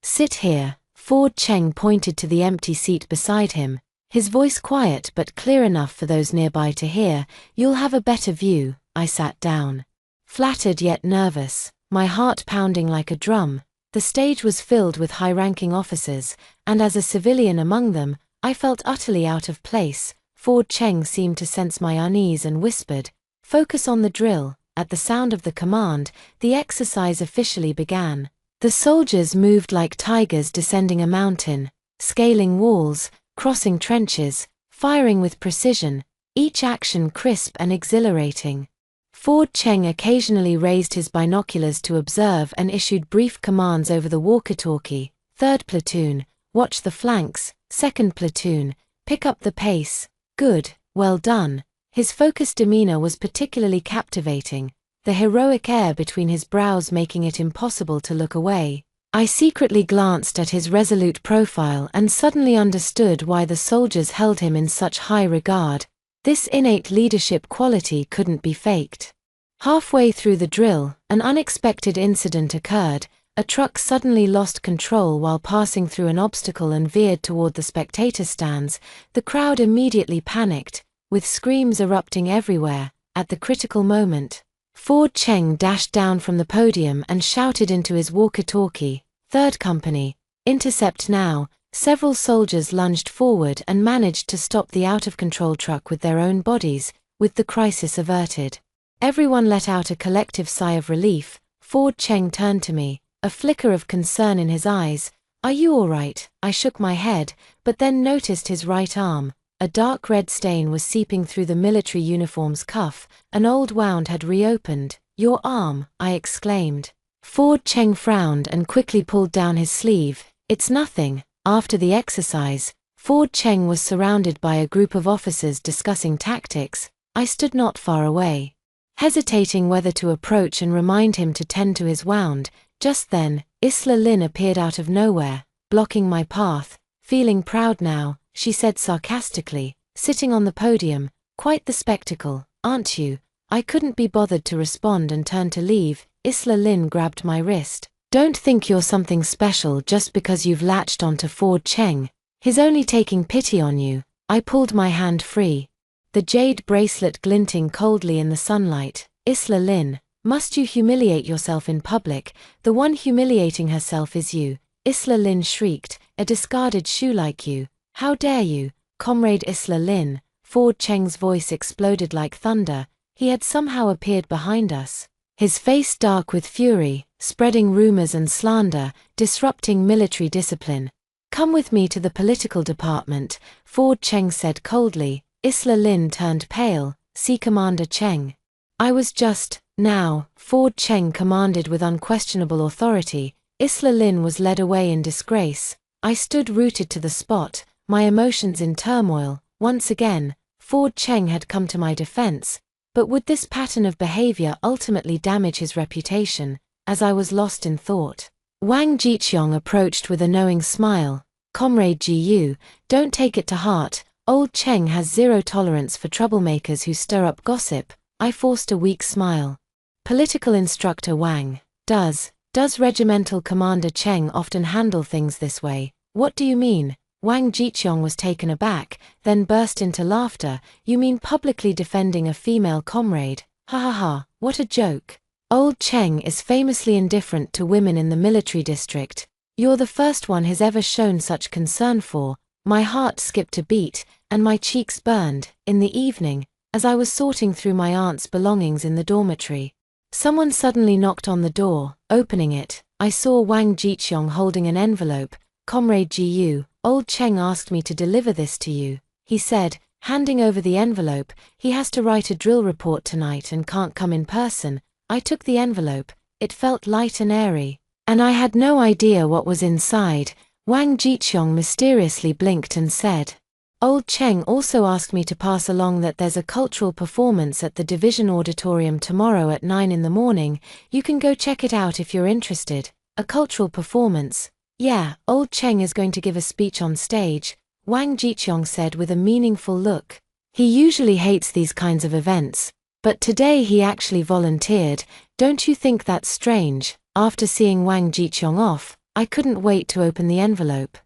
sit here." Ford Cheng pointed to the empty seat beside him, his voice quiet but clear enough for those nearby to hear. "You'll have a better view." I sat down, flattered yet nervous, my heart pounding like a drum. The stage was filled with high-ranking officers, and as a civilian among them, I felt utterly out of place. Ford Cheng seemed to sense my unease and whispered, "Focus on the drill." At the sound of the command, the exercise officially began. The soldiers moved like tigers descending a mountain, scaling walls, crossing trenches, firing with precision, each action crisp and exhilarating. Ford Cheng occasionally raised his binoculars to observe and issued brief commands over the walkie-talkie. "Third platoon, watch the flanks. Second platoon, pick up the pace. Good, well done." His focused demeanor was particularly captivating, the heroic air between his brows making it impossible to look away. I secretly glanced at his resolute profile and suddenly understood why the soldiers held him in such high regard. This innate leadership quality couldn't be faked. Halfway through the drill, an unexpected incident occurred. A truck suddenly lost control while passing through an obstacle and veered toward the spectator stands. The crowd immediately panicked, with screams erupting everywhere. At the critical moment, Ford Cheng dashed down from the podium and shouted into his walkie-talkie, "Third company, intercept now." Several soldiers lunged forward and managed to stop the out-of-control truck with their own bodies, with the crisis averted. Everyone let out a collective sigh of relief. Ford Cheng turned to me, a flicker of concern in his eyes. "Are you all right?" I shook my head, but then noticed his right arm. A dark red stain was seeping through the military uniform's cuff. An old wound had reopened. "Your arm," I exclaimed. Ford Cheng frowned and quickly pulled down his sleeve. "It's nothing." After the exercise, Ford Cheng was surrounded by a group of officers discussing tactics. I stood not far away, hesitating whether to approach and remind him to tend to his wound. Just then, Isla Lin appeared out of nowhere, blocking my path. "Feeling proud now," she said sarcastically, sitting on the podium. "Quite the spectacle, aren't you?" I couldn't be bothered to respond and turned to leave. Isla Lin grabbed my wrist. "Don't think you're something special just because you've latched onto Ford Cheng. He's only taking pity on you." I pulled my hand free, the jade bracelet glinting coldly in the sunlight. "Isla Lin, must you humiliate yourself in public? The one humiliating herself is you." Isla Lin shrieked, "A discarded shoe like you. How dare you, Comrade Isla Lin?" Ford Cheng's voice exploded like thunder. He had somehow appeared behind us, his face dark with fury, spreading rumors and slander, disrupting military discipline. "Come with me to the political department," Ford Cheng said coldly. Isla Lin turned pale. "See Commander Cheng." "I was just..." "Now," Ford Cheng commanded with unquestionable authority. Isla Lin was led away in disgrace. I stood rooted to the spot, my emotions in turmoil. Once again, Ford Cheng had come to my defense, but would this pattern of behavior ultimately damage his reputation? As I was lost in thought, Wang Jiqiong approached with a knowing smile. "Comrade Ji, don't take it to heart. Old Cheng has zero tolerance for troublemakers who stir up gossip." I forced a weak smile. "Political instructor Wang, does Regimental Commander Cheng often handle things this way?" "What do you mean?" Wang Jiqiong was taken aback, then burst into laughter. "You mean publicly defending a female comrade? Ha ha ha, what a joke. Old Cheng is famously indifferent to women in the military district. You're the first one he's ever shown such concern for." My heart skipped a beat, and my cheeks burned. In the evening, as I was sorting through my aunt's belongings in the dormitory, someone suddenly knocked on the door. Opening it, I saw Wang Jiqiong holding an envelope. "Comrade Ji, Old Cheng asked me to deliver this to you," he said, handing over the envelope. "He has to write a drill report tonight and can't come in person." I took the envelope. It felt light and airy, and I had no idea what was inside. Wang Jiqiong mysteriously blinked and said, Old Cheng also asked me to pass along that there's a cultural performance at the Division Auditorium tomorrow at 9 in the morning. You can go check it out if you're interested. A cultural performance? Yeah, Old Cheng is going to give a speech on stage, Wang Jiqiong said with a meaningful look. He usually hates these kinds of events, but today he actually volunteered. Don't you think that's strange? After seeing Wang Jiqiong off, I couldn't wait to open the envelope.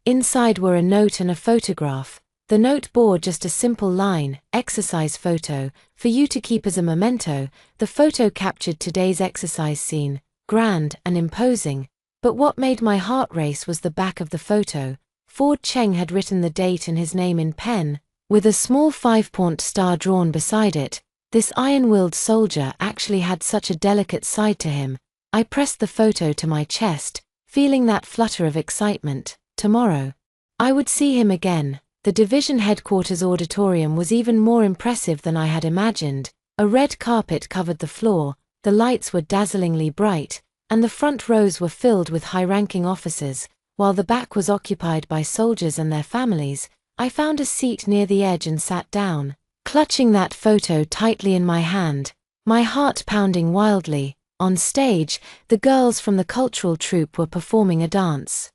Inside were a note and a photograph. The note bore just a simple line, exercise photo, for you to keep as a memento. The photo captured today's exercise scene, grand and imposing. But what made my heart race was the back of the photo. Ford Cheng had written the date and his name in pen, with a small 5-point star drawn beside it. This iron-willed soldier actually had such a delicate side to him. I pressed the photo to my chest, feeling that flutter of excitement. Tomorrow, I would see him again. The division headquarters auditorium was even more impressive than I had imagined. A red carpet covered the floor, the lights were dazzlingly bright, and the front rows were filled with high-ranking officers, while the back was occupied by soldiers and their families. I found a seat near the edge and sat down, clutching that photo tightly in my hand, my heart pounding wildly. On stage, the girls from the cultural troupe were performing a dance,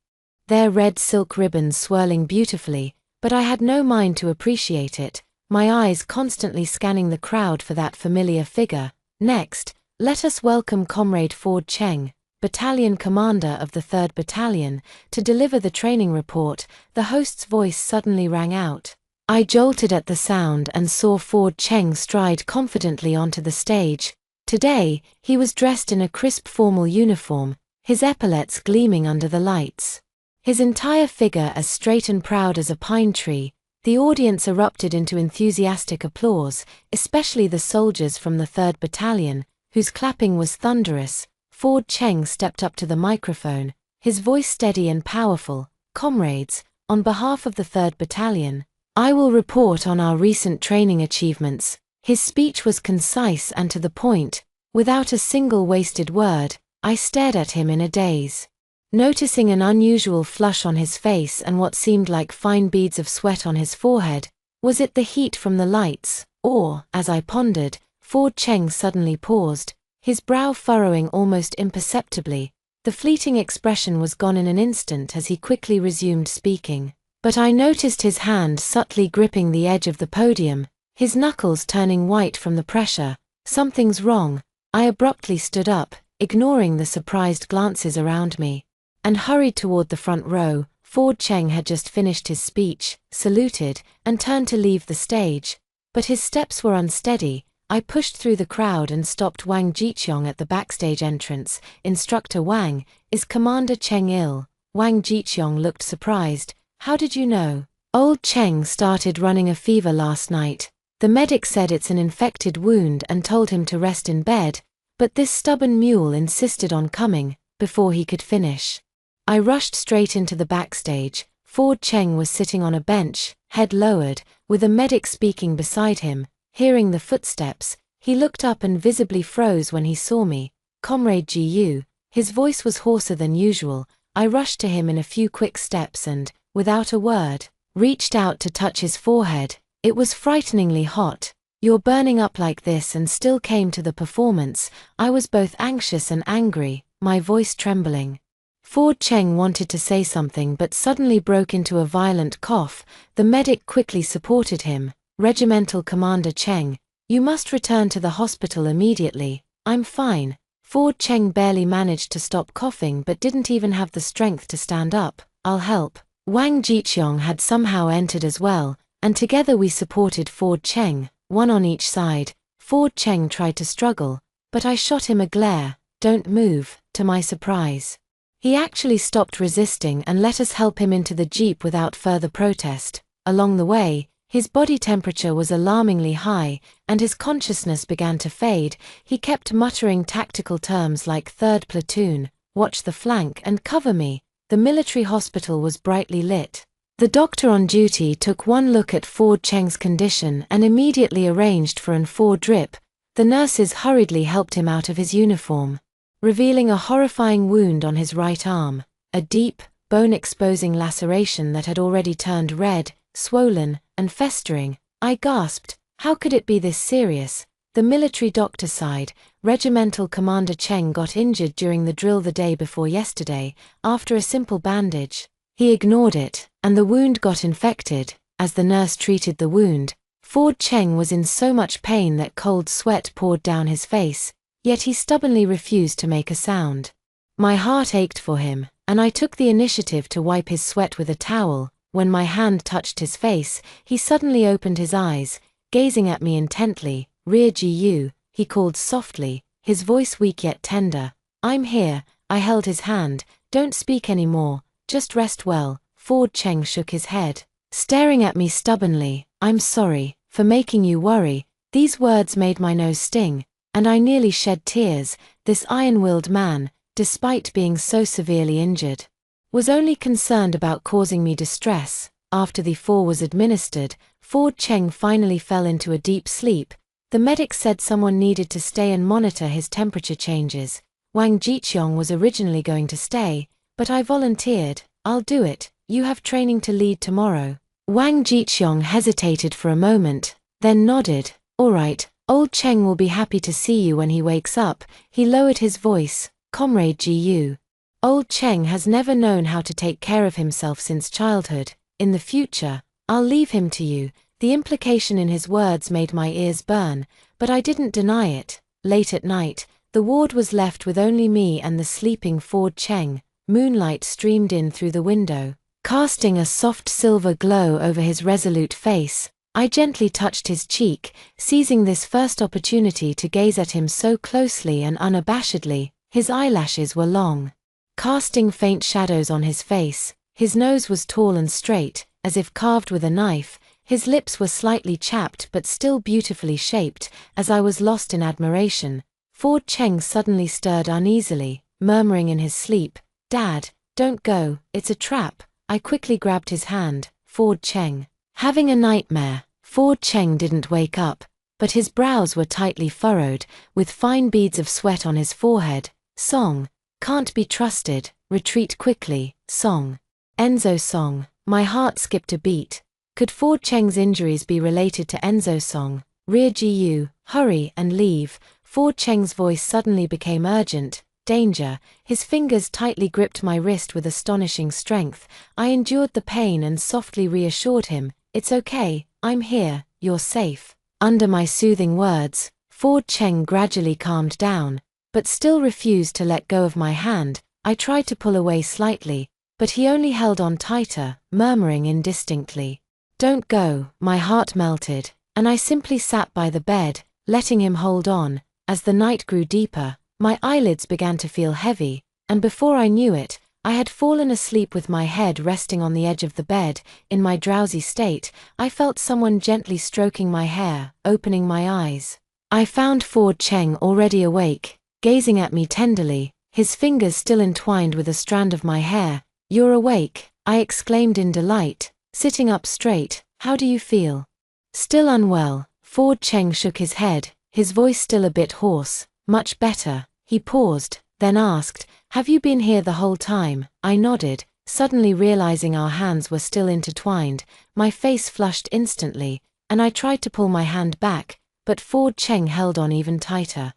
their red silk ribbons swirling beautifully, but I had no mind to appreciate it, my eyes constantly scanning the crowd for that familiar figure. Next, let us welcome Comrade Ford Cheng, Battalion Commander of the 3rd Battalion, to deliver the training report. The host's voice suddenly rang out. I jolted at the sound and saw Ford Cheng stride confidently onto the stage. Today, he was dressed in a crisp formal uniform, his epaulets gleaming under the lights. His entire figure as straight and proud as a pine tree. The audience erupted into enthusiastic applause, especially the soldiers from the 3rd Battalion, whose clapping was thunderous. Ford Cheng stepped up to the microphone, his voice steady and powerful. Comrades, on behalf of the 3rd Battalion, I will report on our recent training achievements. His speech was concise and to the point, without a single wasted word. I stared at him in a daze, noticing an unusual flush on his face and what seemed like fine beads of sweat on his forehead. Was it the heat from the lights, or, as I pondered, Ford Cheng suddenly paused, his brow furrowing almost imperceptibly. The fleeting expression was gone in an instant as he quickly resumed speaking. But I noticed his hand subtly gripping the edge of the podium, his knuckles turning white from the pressure. Something's wrong. I abruptly stood up, ignoring the surprised glances around me, and hurried toward the front row. Ford Cheng had just finished his speech, saluted, and turned to leave the stage. But his steps were unsteady. I pushed through the crowd and stopped Wang Jiqiong at the backstage entrance. Instructor Wang, is Commander Cheng ill? Wang Jiqiong looked surprised. How did you know? Old Cheng started running a fever last night. The medic said it's an infected wound and told him to rest in bed, but this stubborn mule insisted on coming. Before he could finish, I rushed straight into the backstage. Ford Cheng was sitting on a bench, head lowered, with a medic speaking beside him. Hearing the footsteps, he looked up and visibly froze when he saw me. Comrade Gu. His voice was hoarser than usual. I rushed to him in a few quick steps and, without a word, reached out to touch his forehead. It was frighteningly hot. You're burning up like this and still came to the performance. I was both anxious and angry, my voice trembling. Ford Cheng wanted to say something but suddenly broke into a violent cough. The medic quickly supported him. Regimental Commander Cheng, you must return to the hospital immediately. I'm fine. Ford Cheng barely managed to stop coughing but didn't even have the strength to stand up. I'll help. Wang Jiqiong had somehow entered as well, and together we supported Ford Cheng, one on each side. Ford Cheng tried to struggle, but I shot him a glare. Don't move. To my surprise, he actually stopped resisting and let us help him into the jeep without further protest. Along the way, his body temperature was alarmingly high, and his consciousness began to fade. He kept muttering tactical terms like "third platoon, watch the flank and cover me." The military hospital was brightly lit. The doctor on duty took one look at Ford Cheng's condition and immediately arranged for an IV drip. The nurses hurriedly helped him out of his uniform, revealing a horrifying wound on his right arm, a deep, bone-exposing laceration that had already turned red. swollen, and festering. I gasped, how could it be this serious? The military doctor sighed. Regimental Commander Cheng got injured during the drill the day before yesterday, after a simple bandage. He ignored it, and the wound got infected. As the nurse treated the wound, Ford Cheng was in so much pain that cold sweat poured down his face, yet he stubbornly refused to make a sound. My heart ached for him, and I took the initiative to wipe his sweat with a towel. When my hand touched his face, he suddenly opened his eyes, gazing at me intently. Rear Gu, he called softly, his voice weak yet tender. I'm here. I held his hand. Don't speak anymore, just rest well. Ford Cheng shook his head, staring at me stubbornly. I'm sorry for making you worry. These words made my nose sting, and I nearly shed tears. This iron-willed man, despite being so severely injured, was only concerned about causing me distress. After the 4 was administered, Ford Cheng finally fell into a deep sleep. The medic said someone needed to stay and monitor his temperature changes. Wang Jiqiong was originally going to stay, but I volunteered. I'll do it. You have training to lead tomorrow. Wang Jiqiong hesitated for a moment, then nodded. All right, old Cheng will be happy to see you when he wakes up. He lowered his voice. Comrade Gu. Old Cheng has never known how to take care of himself since childhood. In the future, I'll leave him to you. The implication in his words made my ears burn, but I didn't deny it. Late at night, the ward was left with only me and the sleeping Ford Cheng. Moonlight streamed in through the window, casting a soft silver glow over his resolute face. I gently touched his cheek, seizing this first opportunity to gaze at him so closely and unabashedly. His eyelashes were long, casting faint shadows on his face. His nose was tall and straight, as if carved with a knife. His lips were slightly chapped but still beautifully shaped. As I was lost in admiration, Ford Cheng suddenly stirred uneasily, murmuring in his sleep, Dad, don't go, it's a trap. I quickly grabbed his hand. Ford Cheng. Having a nightmare. Ford Cheng didn't wake up, but his brows were tightly furrowed, with fine beads of sweat on his forehead. Song. Can't be trusted. Retreat quickly. Song. Enzo Song. My heart skipped a beat. Could Ford Cheng's injuries be related to Enzo Song? Rear Gu, hurry and leave. Ford Cheng's voice suddenly became urgent. Danger. His fingers tightly gripped my wrist with astonishing strength. I endured the pain and softly reassured him. It's okay, I'm here, you're safe. Under my soothing words, Ford Cheng gradually calmed down, but still refused to let go of my hand. I tried to pull away slightly, but he only held on tighter, murmuring indistinctly, Don't go. My heart melted, and I simply sat by the bed, letting him hold on. As the night grew deeper, my eyelids began to feel heavy, and before I knew it, I had fallen asleep with my head resting on the edge of the bed. In my drowsy state, I felt someone gently stroking my hair. Opening my eyes, I found Ford Cheng already awake, gazing at me tenderly, his fingers still entwined with a strand of my hair. You're awake, I exclaimed in delight, sitting up straight. How do you feel? Still unwell. Ford Cheng shook his head, his voice still a bit hoarse. Much better. He paused, then asked, Have you been here the whole time? I nodded, suddenly realizing our hands were still intertwined. My face flushed instantly, and I tried to pull my hand back, but Ford Cheng held on even tighter.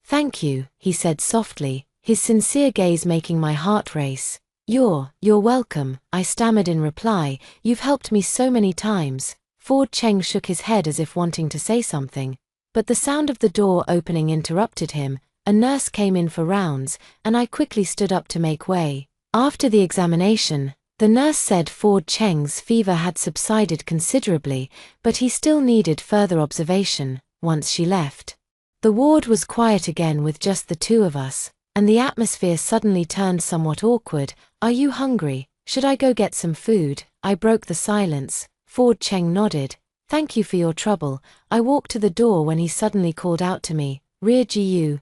Thank you, he said softly, his sincere gaze making my heart race. You're welcome, I stammered in reply. You've helped me so many times. Ford Cheng shook his head as if wanting to say something, but the sound of the door opening interrupted him. A nurse came in for rounds, and I quickly stood up to make way. After the examination, the nurse said Ford Cheng's fever had subsided considerably, but he still needed further observation. Once she left, the ward was quiet again with just the two of us, and the atmosphere suddenly turned somewhat awkward. Are you hungry? Should I go get some food? I broke the silence. Ford Cheng nodded. Thank you for your trouble. I walked to the door when he suddenly called out to me, Rear Gu.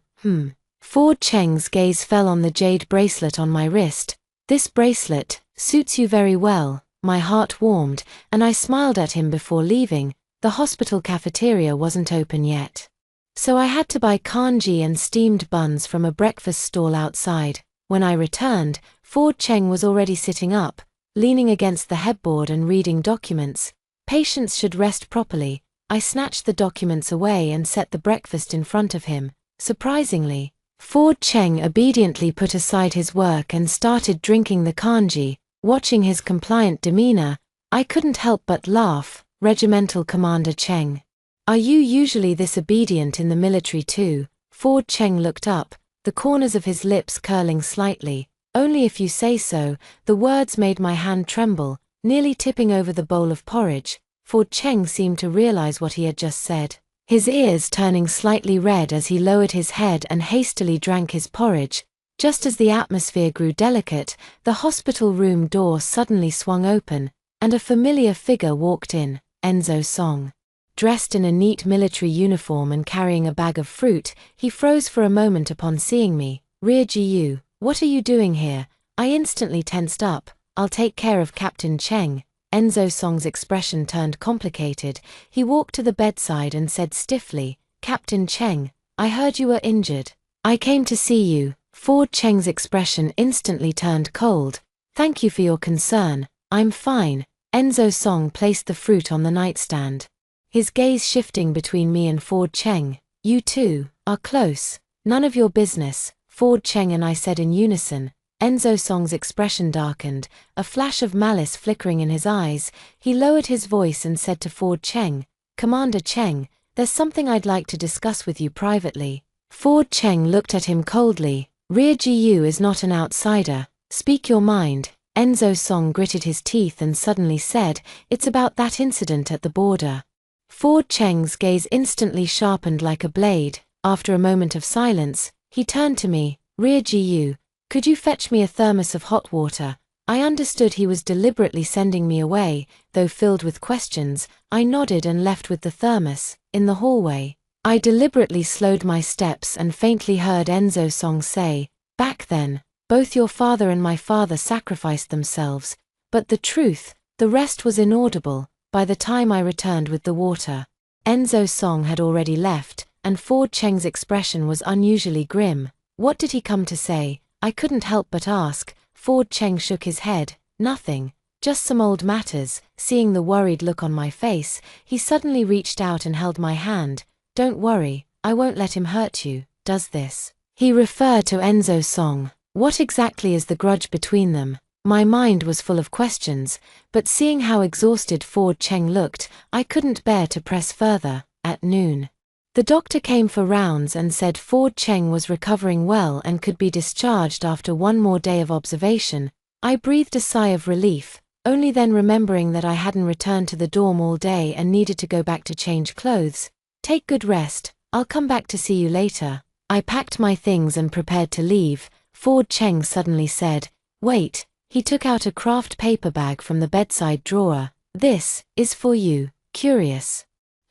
Ford Cheng's gaze fell on the jade bracelet on my wrist. This bracelet suits you very well. My heart warmed, and I smiled at him before leaving. The hospital cafeteria wasn't open yet, so I had to buy kanji and steamed buns from a breakfast stall outside. When I returned, Ford Cheng was already sitting up, leaning against the headboard and reading documents. Patients should rest properly. I snatched the documents away and set the breakfast in front of him. Surprisingly, Ford Cheng obediently put aside his work and started drinking the kanji. Watching his compliant demeanor, I couldn't help but laugh. Regimental Commander Cheng. Are you usually this obedient in the military too? Ford Cheng looked up, the corners of his lips curling slightly. Only if you say so. The words made my hand tremble, nearly tipping over the bowl of porridge. Ford Cheng seemed to realize what he had just said, his ears turning slightly red as he lowered his head and hastily drank his porridge. Just as the atmosphere grew delicate, the hospital room door suddenly swung open, and a familiar figure walked in, Enzo Song. Dressed in a neat military uniform and carrying a bag of fruit, he froze for a moment upon seeing me. Rear GU, what are you doing here? I instantly tensed up. I'll take care of Captain Cheng. Enzo Song's expression turned complicated. He walked to the bedside and said stiffly, Captain Cheng, I heard you were injured. I came to see you. Ford Cheng's expression instantly turned cold. Thank you for your concern. I'm fine. Enzo Song placed the fruit on the nightstand, his gaze shifting between me and Ford Cheng. You two are close. None of your business, Ford Cheng and I said in unison. Enzo Song's expression darkened, a flash of malice flickering in his eyes. He lowered his voice and said to Ford Cheng, Commander Cheng, there's something I'd like to discuss with you privately. Ford Cheng looked at him coldly. Rear GU is not an outsider. Speak your mind. Enzo Song gritted his teeth and suddenly said, It's about that incident at the border. Ford Cheng's gaze instantly sharpened like a blade. After a moment of silence, he turned to me. Rear GU, could you fetch me a thermos of hot water? I understood he was deliberately sending me away, though filled with questions. I nodded and left with the thermos. In the hallway, I deliberately slowed my steps and faintly heard Enzo Song say, Back then, both your father and my father sacrificed themselves. But the truth, the rest was inaudible. By the time I returned with the water, Enzo Song had already left, and Ford Cheng's expression was unusually grim. What did he come to say? I couldn't help but ask. Ford Cheng shook his head. Nothing. Just some old matters. Seeing the worried look on my face, he suddenly reached out and held my hand. Don't worry, I won't let him hurt you. Does this? He referred to Enzo Song. What exactly is the grudge between them? My mind was full of questions, but seeing how exhausted Ford Cheng looked, I couldn't bear to press further. At noon, the doctor came for rounds and said Ford Cheng was recovering well and could be discharged after one more day of observation. I breathed a sigh of relief, only then remembering that I hadn't returned to the dorm all day and needed to go back to change clothes. Take good rest, I'll come back to see you later. I packed my things and prepared to leave. Ford Cheng suddenly said, Wait. He took out a craft paper bag from the bedside drawer. This is for you. Curious.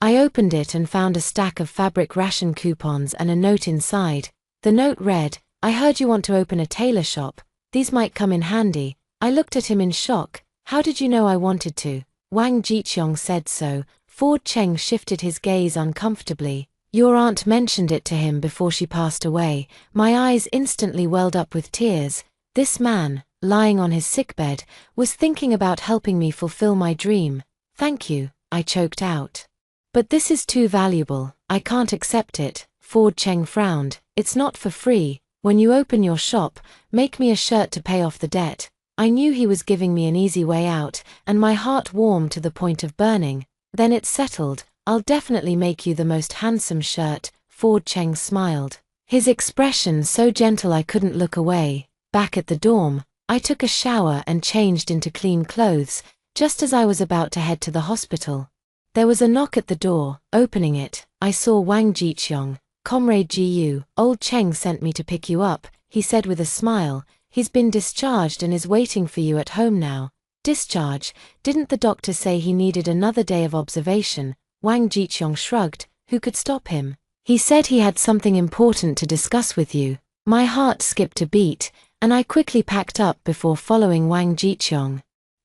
I opened it and found a stack of fabric ration coupons and a note inside. The note read, I heard you want to open a tailor shop. These might come in handy. I looked at him in shock. How did you know I wanted to? Wang Jiqiong said so. Ford Cheng shifted his gaze uncomfortably. Your aunt mentioned it to him before she passed away. My eyes instantly welled up with tears. This man, lying on his sickbed, was thinking about helping me fulfill my dream. Thank you, I choked out. But this is too valuable. I can't accept it. Ford Cheng frowned. It's not for free. When you open your shop, make me a shirt to pay off the debt. I knew he was giving me an easy way out, and my heart warmed to the point of burning. Then it's settled. I'll definitely make you the most handsome shirt. Ford Cheng smiled, his expression so gentle I couldn't look away. Back at the dorm, I took a shower and changed into clean clothes, just as I was about to head to the hospital. There was a knock at the door. Opening it, I saw Wang Jiqiong. Comrade Gu, old Cheng sent me to pick you up, he said with a smile. He's been discharged and is waiting for you at home now. Discharge? Didn't the doctor say he needed another day of observation? Wang Jiqiong shrugged. Who could stop him? He said he had something important to discuss with you. My heart skipped a beat, and I quickly packed up before following Wang Jiqiong.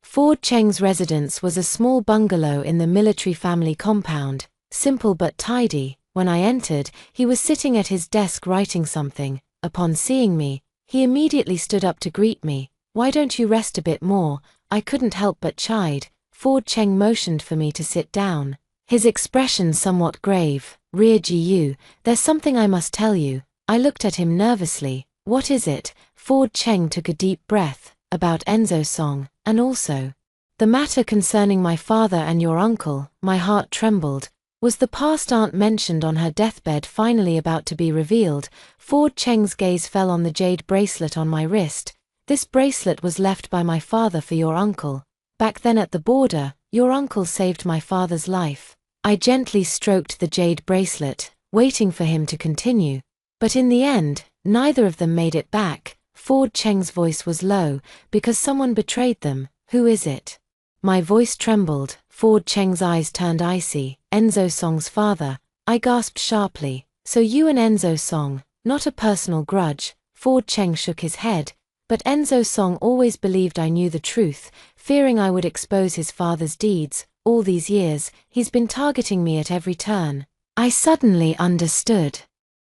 Ford Cheng's residence was a small bungalow in the military family compound, simple but tidy. When I entered, he was sitting at his desk writing something. Upon seeing me, he immediately stood up to greet me. Why don't you rest a bit more? I couldn't help but chide. Ford Cheng motioned for me to sit down, his expression somewhat grave. Gu, there's something I must tell you. I looked at him nervously. What is it? Ford Cheng took a deep breath. About Enzo Song, and also the matter concerning my father and your uncle. My heart trembled. Was the past aunt mentioned on her deathbed finally about to be revealed? Ford Cheng's gaze fell on the jade bracelet on my wrist. This bracelet was left by my father for your uncle. Back then at the border, your uncle saved my father's life. I gently stroked the jade bracelet, waiting for him to continue. But in the end, neither of them made it back. Ford Cheng's voice was low. Because someone betrayed them. Who is it? My voice trembled. Ford Cheng's eyes turned icy. Enzo Song's father. I gasped sharply. So you and Enzo Song, not a personal grudge. Ford Cheng shook his head. But Enzo Song always believed I knew the truth, fearing I would expose his father's deeds. All these years, he's been targeting me at every turn. I suddenly understood.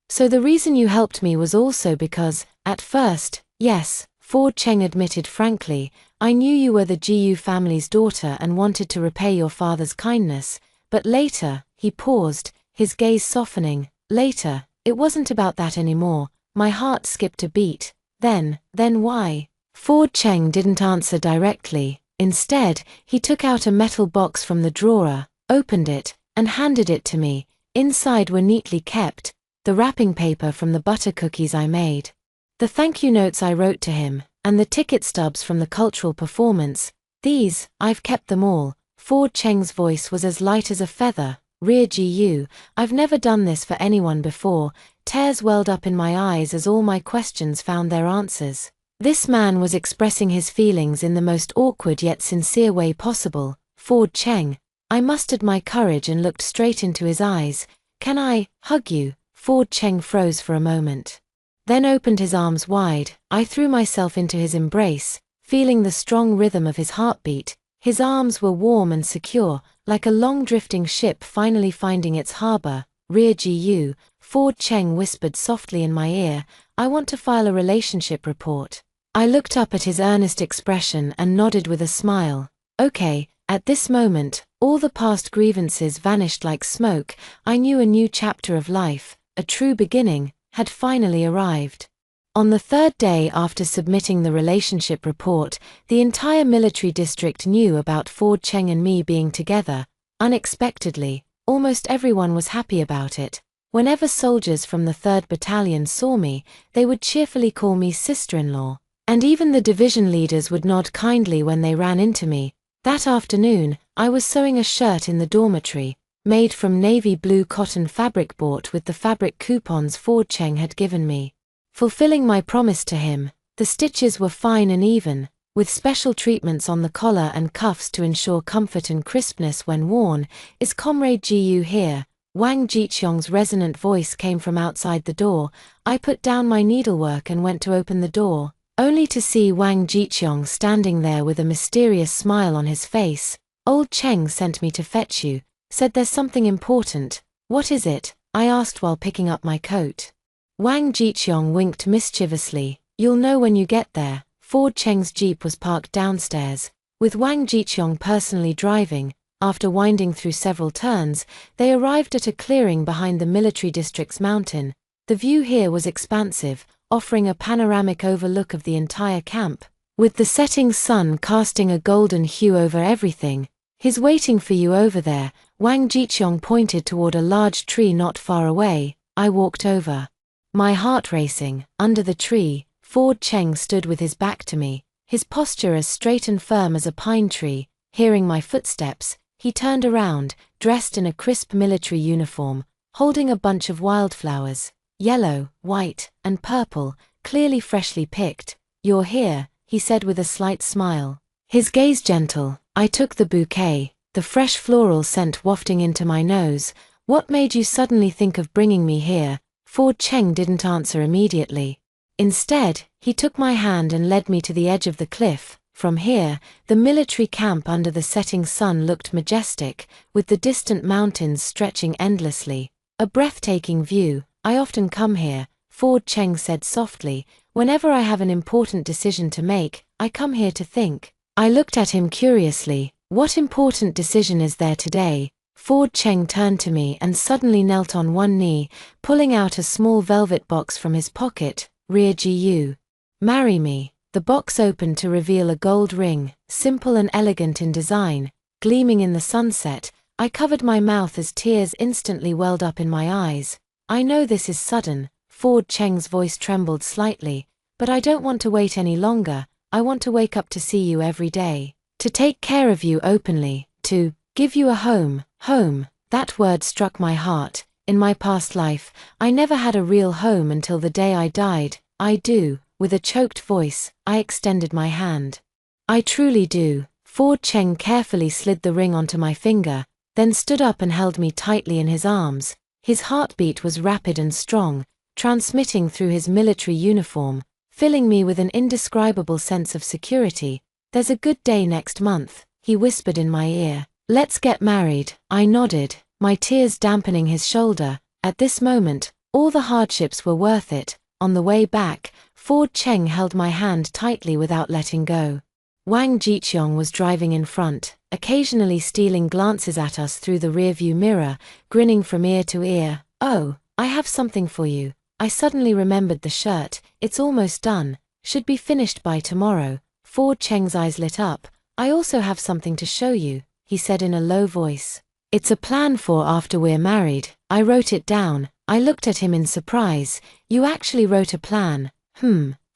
So the reason you helped me was also because, at first, yes, Ford Cheng admitted frankly, I knew you were the Gu family's daughter and wanted to repay your father's kindness, but later, he paused, his gaze softening. Later, it wasn't about that anymore. My heart skipped a beat. Then why? Ford Cheng didn't answer directly. Instead, he took out a metal box from the drawer, opened it, and handed it to me. Inside were neatly kept the wrapping paper from the butter cookies I made, the thank you notes I wrote to him, and the ticket stubs from the cultural performance. These, I've kept them all. Ford Cheng's voice was as light as a feather. Gu, I've never done this for anyone before. Tears welled up in my eyes as all my questions found their answers. This man was expressing his feelings in the most awkward yet sincere way possible. Ford Cheng. I mustered my courage and looked straight into his eyes. Can I hug you? Ford Cheng froze for a moment, then opened his arms wide. I threw myself into his embrace, feeling the strong rhythm of his heartbeat. His arms were warm and secure, like a long drifting ship finally finding its harbor. Gu, Ford Cheng whispered softly in my ear, I want to file a relationship report. I looked up at his earnest expression and nodded with a smile. Okay. At this moment, all the past grievances vanished like smoke. I knew a new chapter of life, a true beginning, had finally arrived. On the third day after submitting the relationship report, the entire military district knew about Ford Cheng and me being together. Unexpectedly, almost everyone was happy about it. Whenever soldiers from the 3rd Battalion saw me, they would cheerfully call me sister-in-law. And even the division leaders would nod kindly when they ran into me. That afternoon, I was sewing a shirt in the dormitory, made from navy blue cotton fabric bought with the fabric coupons Ford Cheng had given me. Fulfilling my promise to him, the stitches were fine and even, with special treatments on the collar and cuffs to ensure comfort and crispness when worn. Is Comrade Gu here? Wang Jiqiong's resonant voice came from outside the door. I put down my needlework and went to open the door, only to see Wang Jiqiong standing there with a mysterious smile on his face. Old Cheng sent me to fetch you, said there's something important. What is it? I asked while picking up my coat. Wang Jiqiong winked mischievously. You'll know when you get there. Ford Cheng's jeep was parked downstairs, with Wang Jiqiong personally driving. After winding through several turns, they arrived at a clearing behind the military district's mountain. The view here was expansive, offering a panoramic overlook of the entire camp, with the setting sun casting a golden hue over everything. He's waiting for you over there. Wang Jiqiong pointed toward a large tree not far away. I walked over, my heart racing. Under the tree, Ford Cheng stood with his back to me, his posture as straight and firm as a pine tree. Hearing my footsteps, he turned around, dressed in a crisp military uniform, holding a bunch of wildflowers, yellow, white, and purple, clearly freshly picked. You're here, he said with a slight smile, his gaze gentle. I took the bouquet, the fresh floral scent wafting into my nose. What made you suddenly think of bringing me here? Ford Cheng didn't answer immediately. Instead, he took my hand and led me to the edge of the cliff. From here, the military camp under the setting sun looked majestic, with the distant mountains stretching endlessly. A breathtaking view. I often come here, Ford Cheng said softly. Whenever I have an important decision to make, I come here to think. I looked at him curiously. What important decision is there today? Ford Cheng turned to me and suddenly knelt on one knee, pulling out a small velvet box from his pocket. Rear GU. Marry me. The box opened to reveal a gold ring, simple and elegant in design, gleaming in the sunset. I covered my mouth as tears instantly welled up in my eyes. I know this is sudden, Ford Cheng's voice trembled slightly, but I don't want to wait any longer. I want to wake up to see you every day, to take care of you openly, to give you a home. Home, that word struck my heart. In my past life, I never had a real home until the day I died. I do. With a choked voice, I extended my hand. I truly do. Ford Cheng carefully slid the ring onto my finger, then stood up and held me tightly in his arms. His heartbeat was rapid and strong, transmitting through his military uniform, filling me with an indescribable sense of security. There's a good day next month, he whispered in my ear. Let's get married. I nodded, my tears dampening his shoulder. At this moment, all the hardships were worth it. On the way back, Ford Cheng held my hand tightly without letting go. Wang Jiqiong was driving in front, occasionally stealing glances at us through the rearview mirror, grinning from ear to ear. Oh, I have something for you. I suddenly remembered the shirt. It's almost done. Should be finished by tomorrow. Ford Cheng's eyes lit up. I also have something to show you, he said in a low voice. It's a plan for after we're married. I wrote it down. I looked at him in surprise. You actually wrote a plan?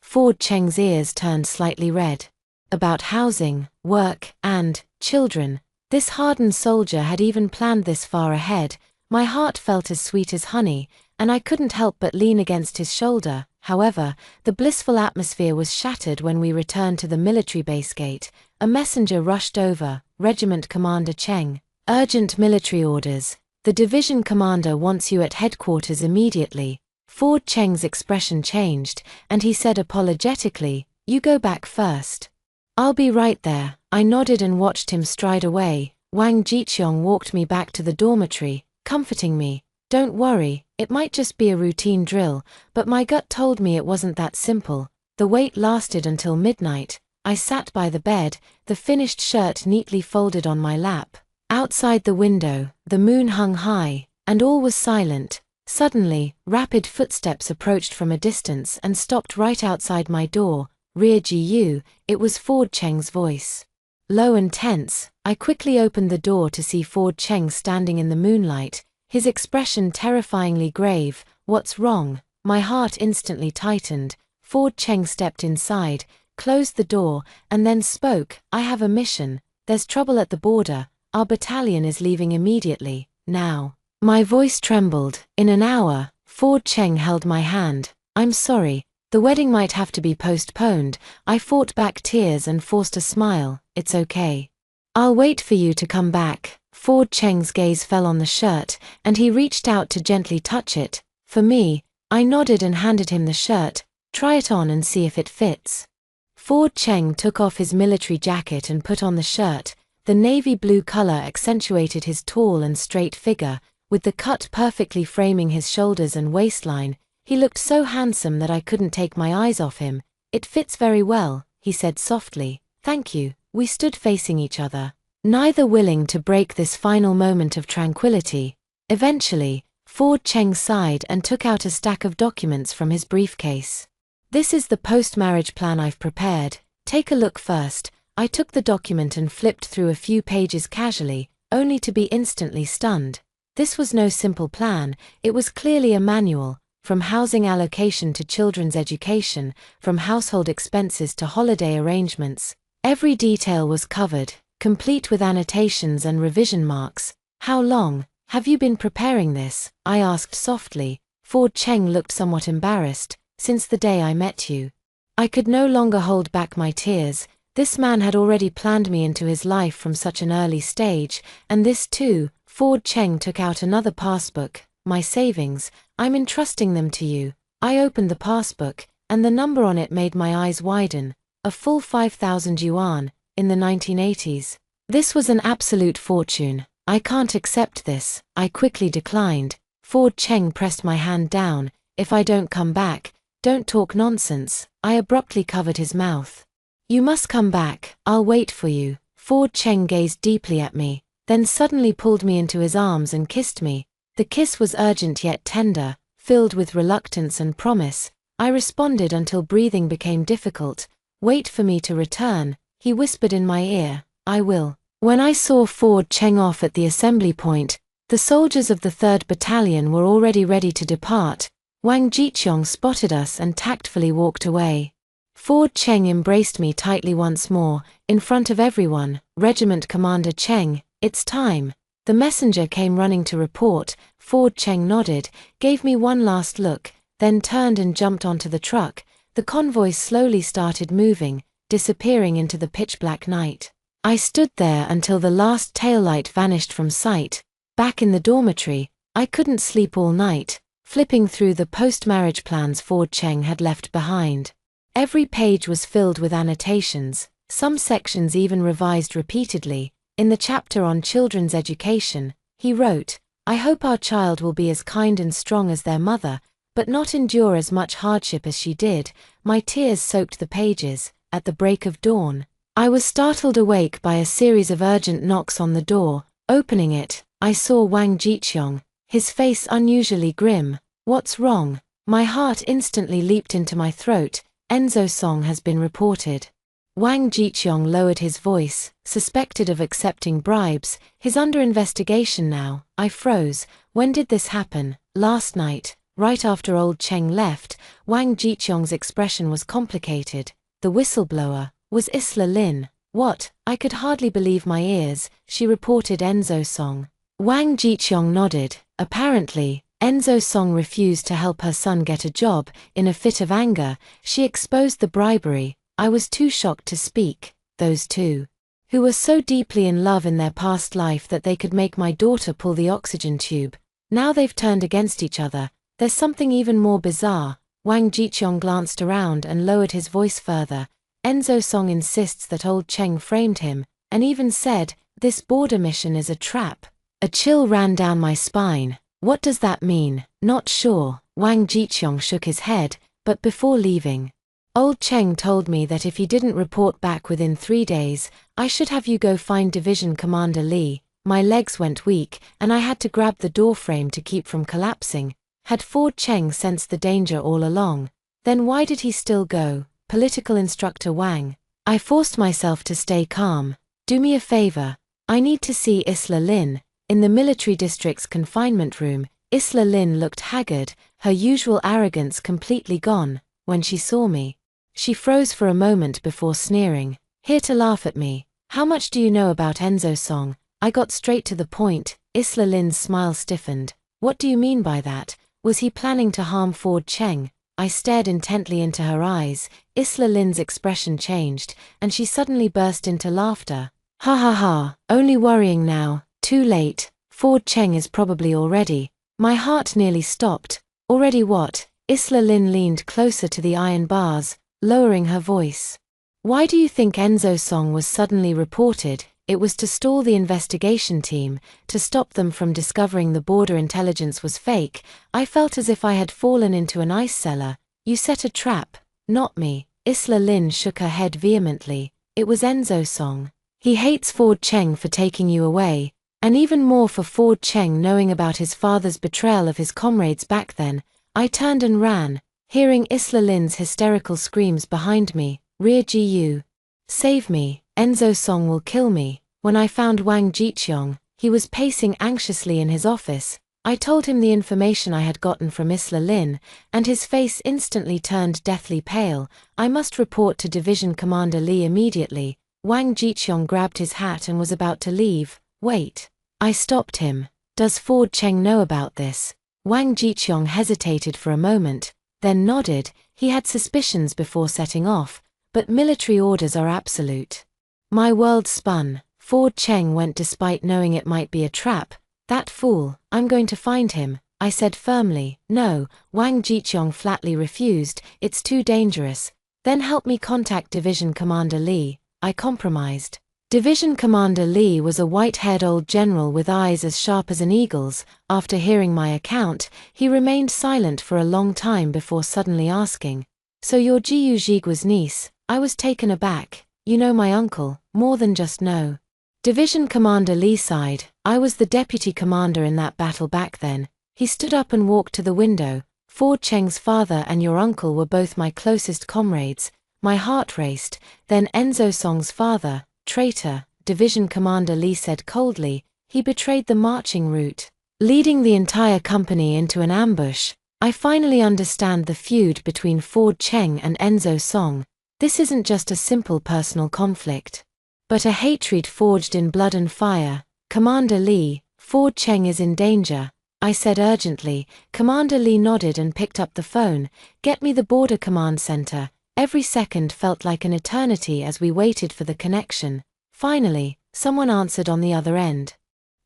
Ford Cheng's ears turned slightly red. About housing, work, and children. This hardened soldier had even planned this far ahead. My heart felt as sweet as honey, and I couldn't help but lean against his shoulder. However, the blissful atmosphere was shattered when we returned to the military base gate. A messenger rushed over. Regiment Commander Cheng. Urgent military orders. The division commander wants you at headquarters immediately. Ford Cheng's expression changed, and he said apologetically, "You go back first." "I'll be right there." I nodded and watched him stride away. Wang Jiqiong walked me back to the dormitory, comforting me. "Don't worry, it might just be a routine drill," but my gut told me it wasn't that simple. The wait lasted until midnight. I sat by the bed, the finished shirt neatly folded on my lap. Outside the window, the moon hung high, and all was silent. Suddenly, rapid footsteps approached from a distance and stopped right outside my door. Rear GU, it was Ford Cheng's voice. Low and tense, I quickly opened the door to see Ford Cheng standing in the moonlight, his expression terrifyingly grave. "What's wrong?" My heart instantly tightened. Ford Cheng stepped inside, closed the door, and then spoke. "I have a mission. There's trouble at the border. Our battalion is leaving immediately, now." My voice trembled. "In an hour." Ford Cheng held my hand. "I'm sorry. The wedding might have to be postponed." I fought back tears and forced a smile. "It's okay. I'll wait for you to come back." Ford Cheng's gaze fell on the shirt, and he reached out to gently touch it. For me, I nodded and handed him the shirt. "Try it on and see if it fits." Ford Cheng took off his military jacket and put on the shirt. The navy blue color accentuated his tall and straight figure, with the cut perfectly framing his shoulders and waistline. He looked so handsome that I couldn't take my eyes off him. "It fits very well," he said softly. "Thank you." We stood facing each other, neither willing to break this final moment of tranquility. Eventually, Ford Cheng sighed and took out a stack of documents from his briefcase. "This is the post-marriage plan I've prepared. Take a look first." I took the document and flipped through a few pages casually, only to be instantly stunned. This was no simple plan. It was clearly a manual, from housing allocation to children's education, from household expenses to holiday arrangements. Every detail was covered, complete with annotations and revision marks. "How long have you been preparing this?" I asked softly. Ford Cheng looked somewhat embarrassed. "Since the day I met you." I could no longer hold back my tears. This man had already planned me into his life from such an early stage, and this too. Ford Cheng took out another passbook. "My savings, I'm entrusting them to you." I opened the passbook, and the number on it made my eyes widen. A full 5,000 yuan, in the 1980s. This was an absolute fortune. "I can't accept this," I quickly declined. Ford Cheng pressed my hand down. "If I don't come back, don't talk nonsense." I abruptly covered his mouth. "You must come back. I'll wait for you." Ford Cheng gazed deeply at me, then suddenly pulled me into his arms and kissed me. The kiss was urgent yet tender, filled with reluctance and promise. I responded until breathing became difficult. "Wait for me to return," he whispered in my ear. "I will." When I saw Ford Cheng off at the assembly point, the soldiers of the 3rd Battalion were already ready to depart. Wang Jiqiong spotted us and tactfully walked away. Ford Cheng embraced me tightly once more, in front of everyone. "Regiment Commander Cheng, it's time." The messenger came running to report. Ford Cheng nodded, gave me one last look, then turned and jumped onto the truck. The convoy slowly started moving, disappearing into the pitch-black night. I stood there until the last taillight vanished from sight. Back in the dormitory, I couldn't sleep all night, flipping through the post-marriage plans Ford Cheng had left behind. Every page was filled with annotations, some sections even revised repeatedly. In the chapter on children's education, he wrote, "I hope our child will be as kind and strong as their mother, but not endure as much hardship as she did." My tears soaked the pages. At the break of dawn, I was startled awake by a series of urgent knocks on the door. Opening it, I saw Wang Jiqiong, his face unusually grim. "What's wrong?" My heart instantly leaped into my throat. "Enzo Song has been reported." Wang Jiqiong lowered his voice. "Suspected of accepting bribes, he's under investigation now." I froze. "When did this happen?" "Last night, right after old Cheng left." Wang Jiqiong's expression was complicated. "The whistleblower was Isla Lin." "What?" I could hardly believe my ears. "She reported Enzo Song." Wang Jiqiong nodded. "Apparently, Enzo Song refused to help her son get a job. In a fit of anger, she exposed the bribery." I was too shocked to speak. "Those two, who were so deeply in love in their past life that they could make my daughter pull the oxygen tube. Now they've turned against each other. There's something even more bizarre." Wang Jiqiong glanced around and lowered his voice further. "Enzo Song insists that old Cheng framed him, and even said, 'This border mission is a trap.'" A chill ran down my spine. "What does that mean?" "Not sure." Wang Jiqiong shook his head, "but before leaving, old Cheng told me that if he didn't report back within 3 days, I should have you go find Division Commander Lee." My legs went weak, and I had to grab the doorframe to keep from collapsing. Had Ford Cheng sensed the danger all along? Then why did he still go? Political instructor Wang. I forced myself to stay calm. "Do me a favor. I need to see Isla Lin." In the military district's confinement room, Isla Lin looked haggard, her usual arrogance completely gone. When she saw me, she froze for a moment before sneering. "Here to laugh at me? How much do you know about Enzo Song?" I got straight to the point. Isla Lin's smile stiffened. "What do you mean by that? Was he planning to harm Ford Cheng?" I stared intently into her eyes. Isla Lin's expression changed, and she suddenly burst into laughter. "Ha ha ha, only worrying now. Too late. Ford Cheng is probably already." My heart nearly stopped. "Already what?" Isla Lin leaned closer to the iron bars, lowering her voice. "Why do you think Enzo Song was suddenly reported?" "It was to stall the investigation team, to stop them from discovering the border intelligence was fake." I felt as if I had fallen into an ice cellar. "You set a trap." "Not me." Isla Lin shook her head vehemently. "It was Enzo Song. He hates Ford Cheng for taking you away, and even more for Ford Cheng knowing about his father's betrayal of his comrades back then." I turned and ran, hearing Isla Lin's hysterical screams behind me. "Rear GU. Save me, Enzo Song will kill me." When I found Wang Jiqiong, he was pacing anxiously in his office. I told him the information I had gotten from Isla Lin, and his face instantly turned deathly pale. "I must report to Division Commander Lee immediately." Wang Jiqiong grabbed his hat and was about to leave. "Wait." I stopped him. "Does Ford Cheng know about this?" Wang Jiqiong hesitated for a moment, then nodded. He had suspicions before setting off, but military orders are absolute. My world spun. Ford Cheng went despite knowing it might be a trap. "That fool, I'm going to find him," I said firmly. "No," Wang Jiqiong flatly refused, "it's too dangerous." "Then help me contact Division Commander Lee," I compromised. Division Commander Lee was a white-haired old general with eyes as sharp as an eagle's. After hearing my account, he remained silent for a long time before suddenly asking, "So you're Jiu Jigua's niece?" I was taken aback. You know my uncle, more than just know. Division Commander Lee sighed. I was the deputy commander in that battle back then. He stood up and walked to the window. Ford Cheng's father and your uncle were both my closest comrades. My heart raced. Then Enzo Song's father, traitor, Division Commander Lee said coldly. He betrayed the marching route, leading the entire company into an ambush. I finally understand the feud between Ford Cheng and Enzo Song. This isn't just a simple personal conflict, but a hatred forged in blood and fire. Commander Lee, Ford Cheng is in danger, I said urgently. Commander Lee nodded and picked up the phone. Get me the border command center. Every second felt like an eternity as we waited for the connection. Finally, someone answered on the other end.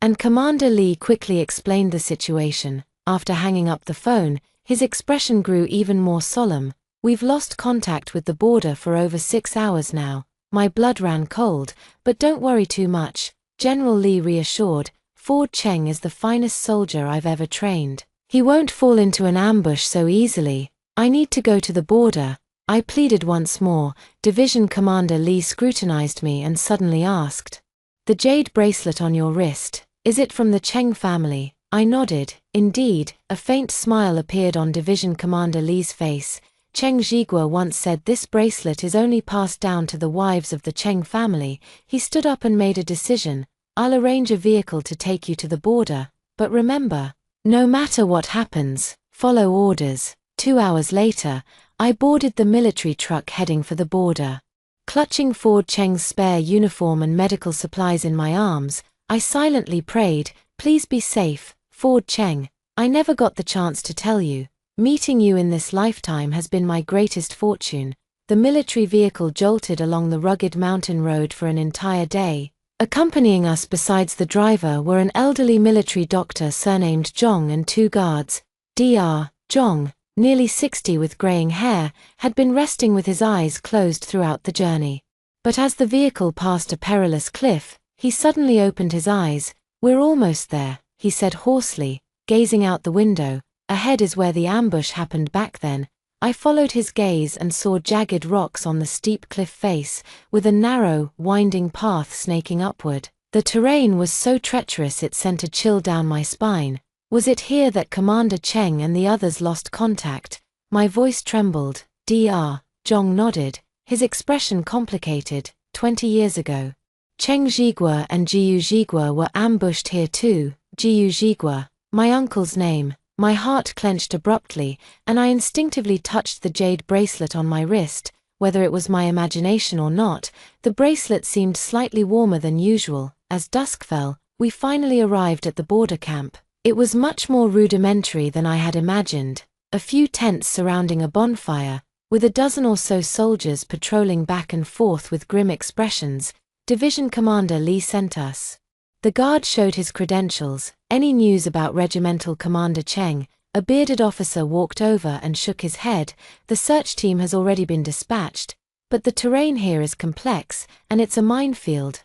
And Commander Lee quickly explained the situation. After hanging up the phone, his expression grew even more solemn. We've lost contact with the border for over 6 hours now. My blood ran cold, but don't worry too much, General Lee reassured. Ford Cheng is the finest soldier I've ever trained. He won't fall into an ambush so easily. I need to go to the border, I pleaded once more. Division Commander Lee scrutinized me and suddenly asked, the jade bracelet on your wrist, is it from the Cheng family? I nodded. Indeed, a faint smile appeared on Division Commander Lee's face. Cheng Zhigua once said this bracelet is only passed down to the wives of the Cheng family. He stood up and made a decision. I'll arrange a vehicle to take you to the border, but remember, no matter what happens, follow orders. 2 hours later, I boarded the military truck heading for the border. Clutching Ford Cheng's spare uniform and medical supplies in my arms, I silently prayed, please be safe, Ford Cheng. I never got the chance to tell you. Meeting you in this lifetime has been my greatest fortune. The military vehicle jolted along the rugged mountain road for an entire day. Accompanying us besides the driver were an elderly military doctor surnamed Zhong and 2 guards. Dr. Zhong, nearly 60 with graying hair, had been resting with his eyes closed throughout the journey. But as the vehicle passed a perilous cliff, he suddenly opened his eyes. We're almost there, he said hoarsely, gazing out the window. Ahead is where the ambush happened back then. I followed his gaze and saw jagged rocks on the steep cliff face, with a narrow, winding path snaking upward. The terrain was so treacherous it sent a chill down my spine. Was it here that Commander Cheng and the others lost contact? My voice trembled. Dr. Zhong nodded, his expression complicated. 20 years ago, Cheng Zhigua and Jiu Zhigua were ambushed here too. Jiu Zhigua, my uncle's name. My heart clenched abruptly, and I instinctively touched the jade bracelet on my wrist. Whether it was my imagination or not, the bracelet seemed slightly warmer than usual. As dusk fell, we finally arrived at the border camp. It was much more rudimentary than I had imagined. A few tents surrounding a bonfire, with a dozen or so soldiers patrolling back and forth with grim expressions. Division Commander Lee sent us. The guard showed his credentials. Any news about Regimental Commander Cheng? A bearded officer walked over and shook his head. The search team has already been dispatched, but the terrain here is complex, and it's a minefield.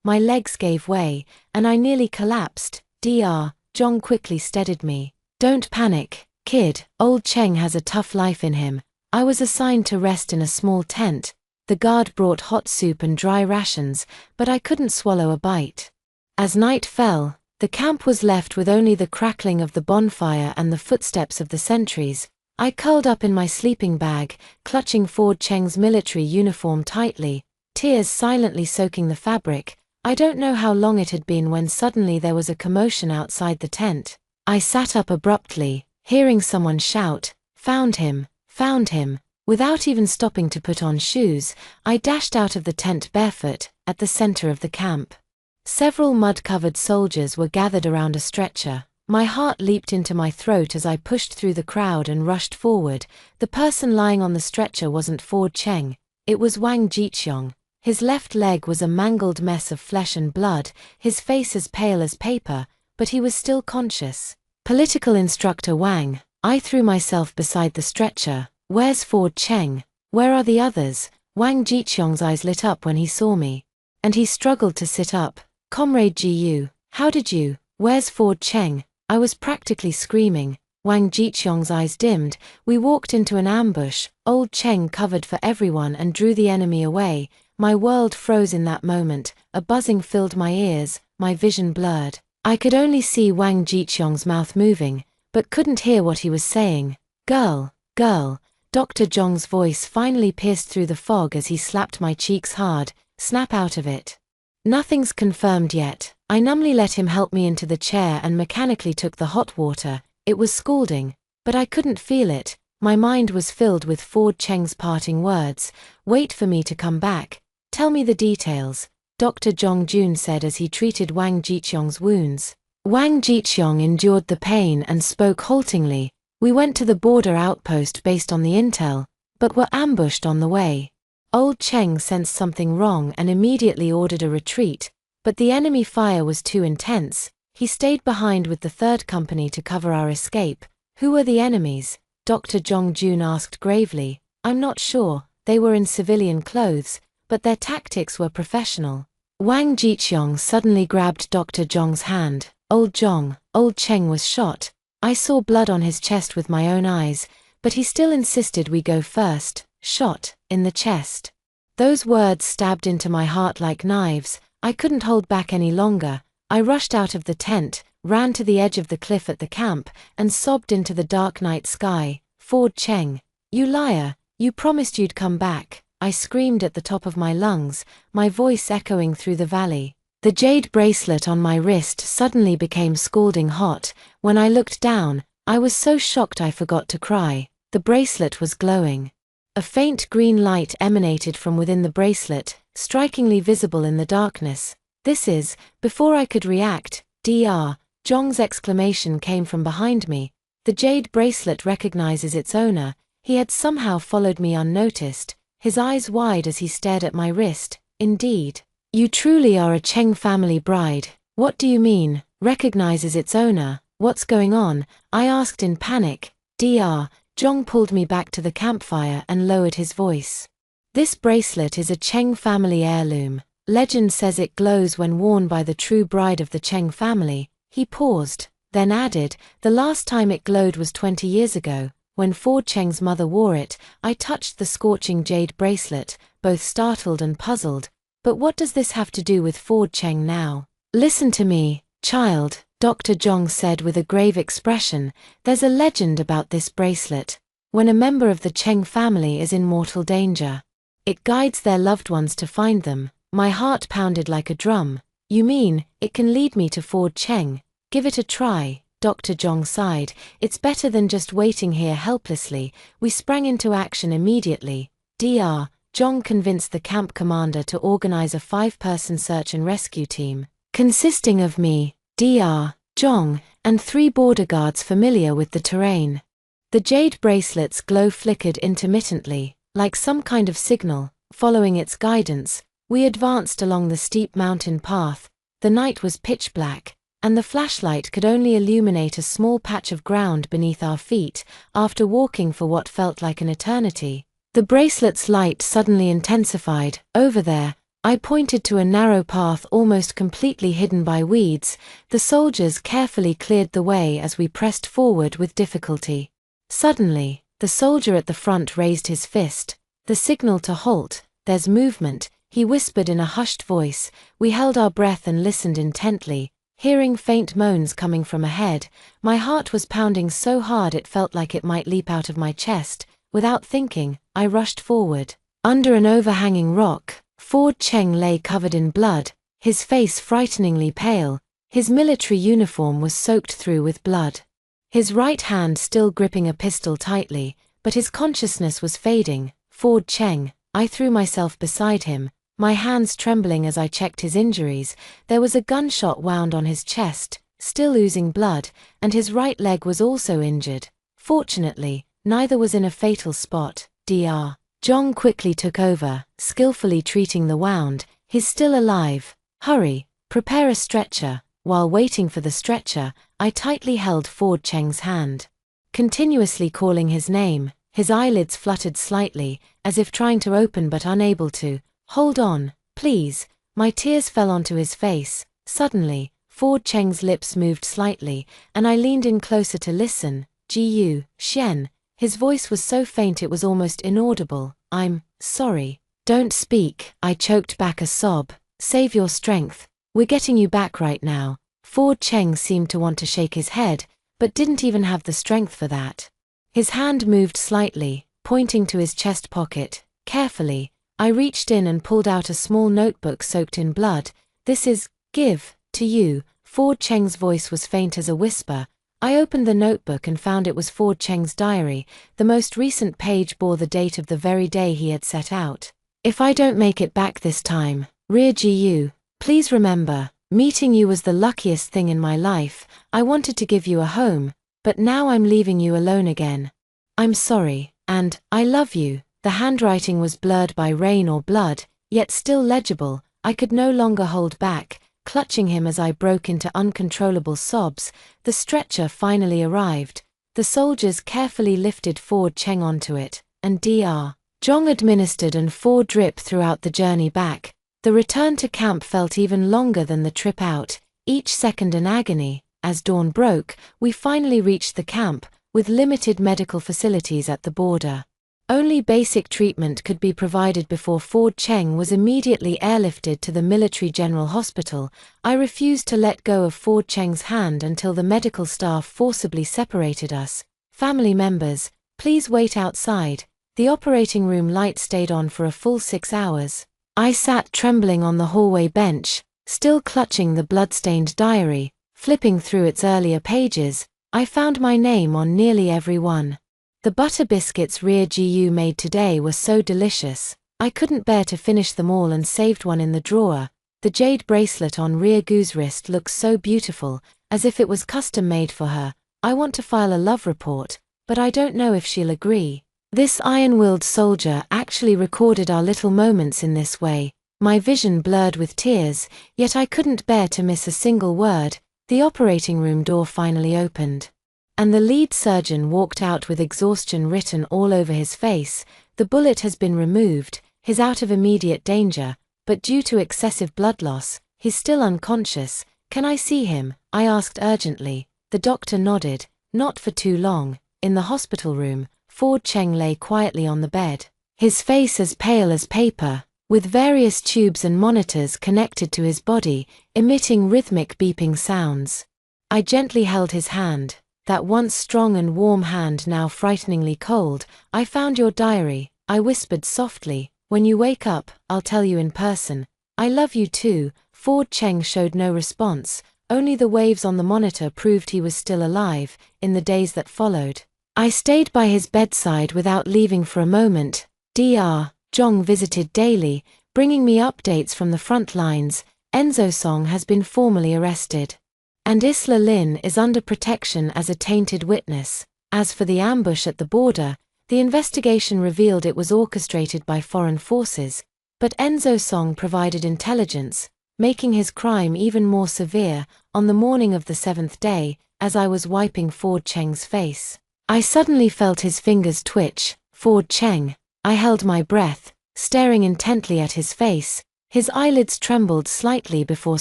My legs gave way, and I nearly collapsed. Dr. Zhong quickly steadied me. Don't panic, kid. Old Cheng has a tough life in him. I was assigned to rest in a small tent. The guard brought hot soup and dry rations, but I couldn't swallow a bite. As night fell, the camp was left with only the crackling of the bonfire and the footsteps of the sentries. I curled up in my sleeping bag, clutching Ford Cheng's military uniform tightly, tears silently soaking the fabric. I don't know how long it had been when suddenly there was a commotion outside the tent. I sat up abruptly, hearing someone shout, "Found him! Found him!" Without even stopping to put on shoes, I dashed out of the tent barefoot. At the center of the camp, several mud-covered soldiers were gathered around a stretcher. My heart leaped into my throat as I pushed through the crowd and rushed forward. The person lying on the stretcher wasn't Ford Cheng, it was Wang Jiqiong. His left leg was a mangled mess of flesh and blood, his face as pale as paper, but he was still conscious. Political instructor Wang, I threw myself beside the stretcher. Where's Ford Cheng? Where are the others? Wang Jiqiong's eyes lit up when he saw me, and he struggled to sit up. Comrade Jiu, how did you? Where's Ford Cheng? I was practically screaming. Wang Jiqiong's eyes dimmed. We walked into an ambush. Old Cheng covered for everyone and drew the enemy away. My world froze in that moment. A buzzing filled my ears, my vision blurred. I could only see Wang Jiqiong's mouth moving, but couldn't hear what he was saying. Girl, girl. Dr. Zhong's voice finally pierced through the fog as he slapped my cheeks hard. Snap out of it. Nothing's confirmed yet. I numbly let him help me into the chair and mechanically took the hot water. It was scalding, but I couldn't feel it. My mind was filled with Ford Cheng's parting words. Wait for me to come back. Tell me the details, Dr. Zhong Jun said as he treated Wang Jiqiong's wounds. Wang Jiqiong endured the pain and spoke haltingly. We went to the border outpost based on the intel, but were ambushed on the way. Old Cheng sensed something wrong and immediately ordered a retreat, but the enemy fire was too intense. He stayed behind with the third company to cover our escape. Who were the enemies? Dr. Zhong Jun asked gravely. I'm not sure. They were in civilian clothes, but their tactics were professional. Wang Jiqiong suddenly grabbed Dr. Zhong's hand. Old Cheng was shot. I saw blood on his chest with my own eyes, but he still insisted we go first. Shot in the chest. Those words stabbed into my heart like knives. I couldn't hold back any longer. I rushed out of the tent, ran to the edge of the cliff at the camp, and sobbed into the dark night sky. Ford Cheng, you liar, you promised you'd come back. I screamed at the top of my lungs, my voice echoing through the valley. The jade bracelet on my wrist suddenly became scalding hot. When I looked down, I was so shocked I forgot to cry. The bracelet was glowing. A faint green light emanated from within the bracelet, strikingly visible in the darkness. This is, before I could react, Dr. Zhong's exclamation came from behind me. The jade bracelet recognizes its owner. He had somehow followed me unnoticed, his eyes wide as he stared at my wrist. Indeed. You truly are a Cheng family bride. What do you mean, recognizes its owner? What's going on? I asked in panic. Dr. Zhong pulled me back to the campfire and lowered his voice. This bracelet is a Cheng family heirloom. Legend says it glows when worn by the true bride of the Cheng family. He paused, then added, the last time it glowed was 20 years ago, when Ford Cheng's mother wore it. I touched the scorching jade bracelet, both startled and puzzled. But what does this have to do with Ford Cheng now? Listen to me, child, Dr. Zhong said with a grave expression. There's a legend about this bracelet. When a member of the Cheng family is in mortal danger, it guides their loved ones to find them. My heart pounded like a drum. You mean, it can lead me to Ford Cheng? Give it a try, Dr. Zhong sighed. It's better than just waiting here helplessly. We sprang into action immediately. Dr. Zhong convinced the camp commander to organize a 5-person search and rescue team, consisting of me, Dr. Zhong, and 3 border guards familiar with the terrain. The jade bracelet's glow flickered intermittently, like some kind of signal. Following its guidance, we advanced along the steep mountain path. The night was pitch black, and the flashlight could only illuminate a small patch of ground beneath our feet. After walking for what felt like an eternity, the bracelet's light suddenly intensified. Over there, I pointed to a narrow path almost completely hidden by weeds. The soldiers carefully cleared the way as we pressed forward with difficulty. Suddenly, the soldier at the front raised his fist. The signal to halt. There's movement, he whispered in a hushed voice. We held our breath and listened intently, hearing faint moans coming from ahead. My heart was pounding so hard it felt like it might leap out of my chest. Without thinking, I rushed forward. Under an overhanging rock, Ford Cheng lay covered in blood, his face frighteningly pale. His military uniform was soaked through with blood. His right hand still gripping a pistol tightly, but his consciousness was fading. Ford Cheng. I threw myself beside him, my hands trembling as I checked his injuries. There was a gunshot wound on his chest, still oozing blood, and his right leg was also injured. Fortunately, neither was in a fatal spot. Dr. Zhong quickly took over, skillfully treating the wound. He's still alive. Hurry, prepare a stretcher. While waiting for the stretcher, I tightly held Ford Cheng's hand, continuously calling his name. His eyelids fluttered slightly, as if trying to open but unable to. Hold on, please. My tears fell onto his face. Suddenly, Ford Cheng's lips moved slightly, and I leaned in closer to listen. Gu, Shen. His voice was so faint it was almost inaudible. I'm sorry. Don't speak, I choked back a sob. Save your strength. We're getting you back right now. Ford Cheng seemed to want to shake his head, but didn't even have the strength for that. His hand moved slightly, pointing to his chest pocket. Carefully, I reached in and pulled out a small notebook soaked in blood. This is, give, to you. Ford Cheng's voice was faint as a whisper. I opened the notebook and found it was Ford Cheng's diary. The most recent page bore the date of the very day he had set out. If I don't make it back this time, Rear Gu, please remember, meeting you was the luckiest thing in my life. I wanted to give you a home, but now I'm leaving you alone again. I'm sorry, and I love you. The handwriting was blurred by rain or blood, yet still legible. I could no longer hold back, clutching him as I broke into uncontrollable sobs. The stretcher finally arrived. The soldiers carefully lifted Ford Cheng onto it, and Dr. Zhong administered and 4 drip throughout the journey back. The return to camp felt even longer than the trip out, each second an agony. As dawn broke, we finally reached the camp, with limited medical facilities at the border. Only basic treatment could be provided before Ford Cheng was immediately airlifted to the military general hospital. I refused to let go of Ford Cheng's hand until the medical staff forcibly separated us. Family members, please wait outside. The operating room light stayed on for a full 6 hours. I sat trembling on the hallway bench, still clutching the blood-stained diary. Flipping through its earlier pages, I found my name on nearly every one. The butter biscuits Rear Gu made today were so delicious. I couldn't bear to finish them all and saved one in the drawer. The jade bracelet on Rear Gu's wrist looks so beautiful, as if it was custom-made for her. I want to file a love report, but I don't know if she'll agree. This iron-willed soldier actually recorded our little moments in this way. My vision blurred with tears, yet I couldn't bear to miss a single word. The operating room door finally opened, and the lead surgeon walked out with exhaustion written all over his face. The bullet has been removed, he's out of immediate danger, but due to excessive blood loss, he's still unconscious. Can I see him? I asked urgently. The doctor nodded. Not for too long. In the hospital room, Ford Cheng lay quietly on the bed, his face as pale as paper, with various tubes and monitors connected to his body, emitting rhythmic beeping sounds. I gently held his hand, that once strong and warm hand now frighteningly cold. I found your diary, I whispered softly. When you wake up, I'll tell you in person. I love you too. Ford Cheng showed no response, only the waves on the monitor proved he was still alive. In the days that followed, I stayed by his bedside without leaving for a moment. Dr. Zhong visited daily, bringing me updates from the front lines. Enzo Song has been formally arrested, and Isla Lin is under protection as a tainted witness. As for the ambush at the border, the investigation revealed it was orchestrated by foreign forces, but Enzo Song provided intelligence, making his crime even more severe. On the morning of the 7th day, as I was wiping Ford Cheng's face, I suddenly felt his fingers twitch. Ford Cheng. I held my breath, staring intently at his face. His eyelids trembled slightly before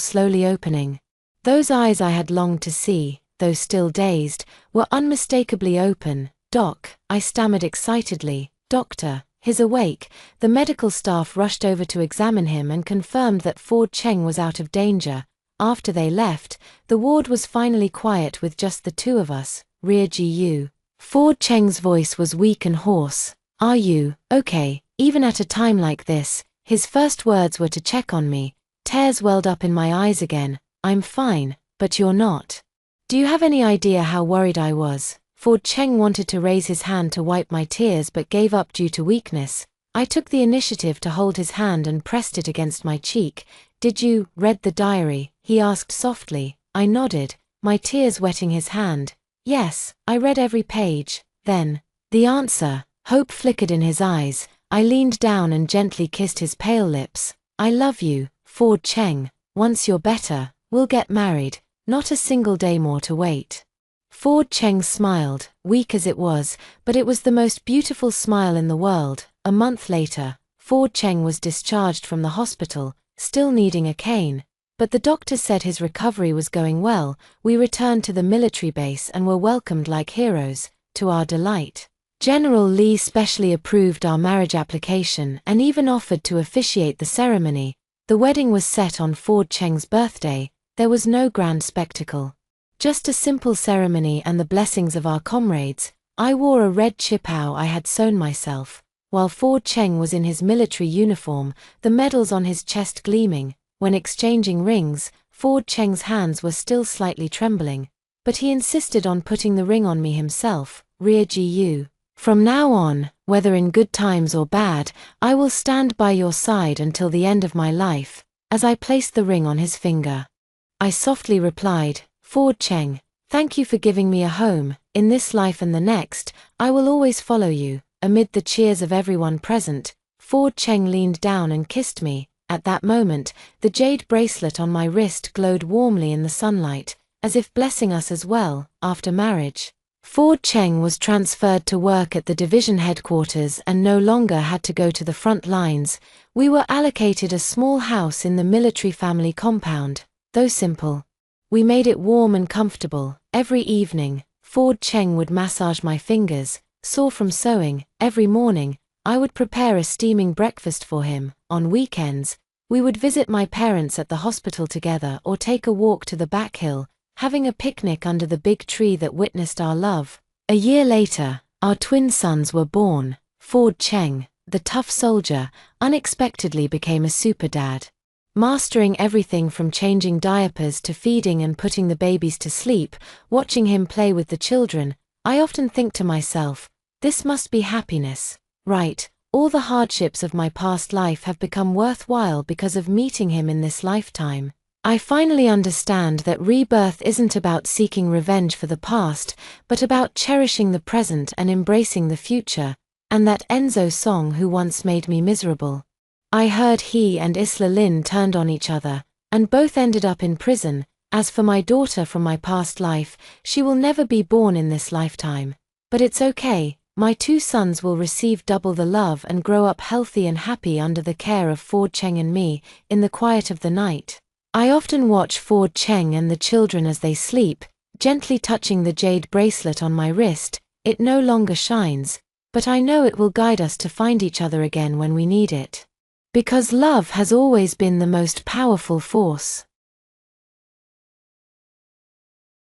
slowly opening. Those eyes I had longed to see, though still dazed, were unmistakably open. Doc, I stammered excitedly. Doctor, he's awake. The medical staff rushed over to examine him and confirmed that Ford Cheng was out of danger. After they left, the ward was finally quiet with just the two of us. Rear Gu. Ford Cheng's voice was weak and hoarse. Are you okay? Even at a time like this, his first words were to check on me. Tears welled up in my eyes again. I'm fine, but you're not. Do you have any idea how worried I was? Ford Cheng wanted to raise his hand to wipe my tears but gave up due to weakness. I took the initiative to hold his hand and pressed it against my cheek. Did you read the diary? He asked softly. I nodded, my tears wetting his hand. Yes, I read every page. Then, the answer. Hope flickered in his eyes. I leaned down and gently kissed his pale lips. I love you, Ford Cheng. Once you're better, we'll get married. Not a single day more to wait. Ford Cheng smiled, weak as it was, but it was the most beautiful smile in the world. A month later, Ford Cheng was discharged from the hospital, still needing a cane. But the doctor said his recovery was going well. We returned to the military base and were welcomed like heroes. to our delight. General Lee specially approved our marriage application and even offered to officiate the ceremony. The wedding was set on Ford Cheng's birthday. There was no grand spectacle. Just a simple ceremony and the blessings of our comrades. I wore a red chipao I had sewn myself, while Ford Cheng was in his military uniform, the medals on his chest gleaming. When exchanging rings, Ford Cheng's hands were still slightly trembling, but he insisted on putting the ring on me himself. Rear Gu. From now on, whether in good times or bad, I will stand by your side until the end of my life. As I placed the ring on his finger, I softly replied, Ford Cheng, thank you for giving me a home. In this life and the next, I will always follow you. Amid the cheers of everyone present, Ford Cheng leaned down and kissed me. At that moment, the jade bracelet on my wrist glowed warmly in the sunlight, as if blessing us as well. After marriage, Ford Cheng was transferred to work at the division headquarters and no longer had to go to the front lines. We were allocated a small house in the military family compound. Though simple, we made it warm and comfortable. Every evening, Ford Cheng would massage my fingers, sore from sewing. Every morning, I would prepare a steaming breakfast for him. On weekends, we would visit my parents at the hospital together or take a walk to the back hill, having a picnic under the big tree that witnessed our love. A year later, our twin sons were born. Ford Cheng, the tough soldier, unexpectedly became a super dad. Mastering everything from changing diapers to feeding and putting the babies to sleep, watching him play with the children, I often think to myself, this must be happiness, right? All the hardships of my past life have become worthwhile because of meeting him in this lifetime. I finally understand that rebirth isn't about seeking revenge for the past, but about cherishing the present and embracing the future. And that Enzo song Who Once Made Me Miserable. I heard he and Isla Lin turned on each other, and both ended up in prison. As for my daughter from my past life, she will never be born in this lifetime. But it's okay, my two sons will receive double the love and grow up healthy and happy under the care of Ford Cheng and me, in the quiet of the night. I often watch Ford Cheng and the children as they sleep, gently touching the jade bracelet on my wrist. It no longer shines, but I know it will guide us to find each other again when we need it. Because love has always been the most powerful force.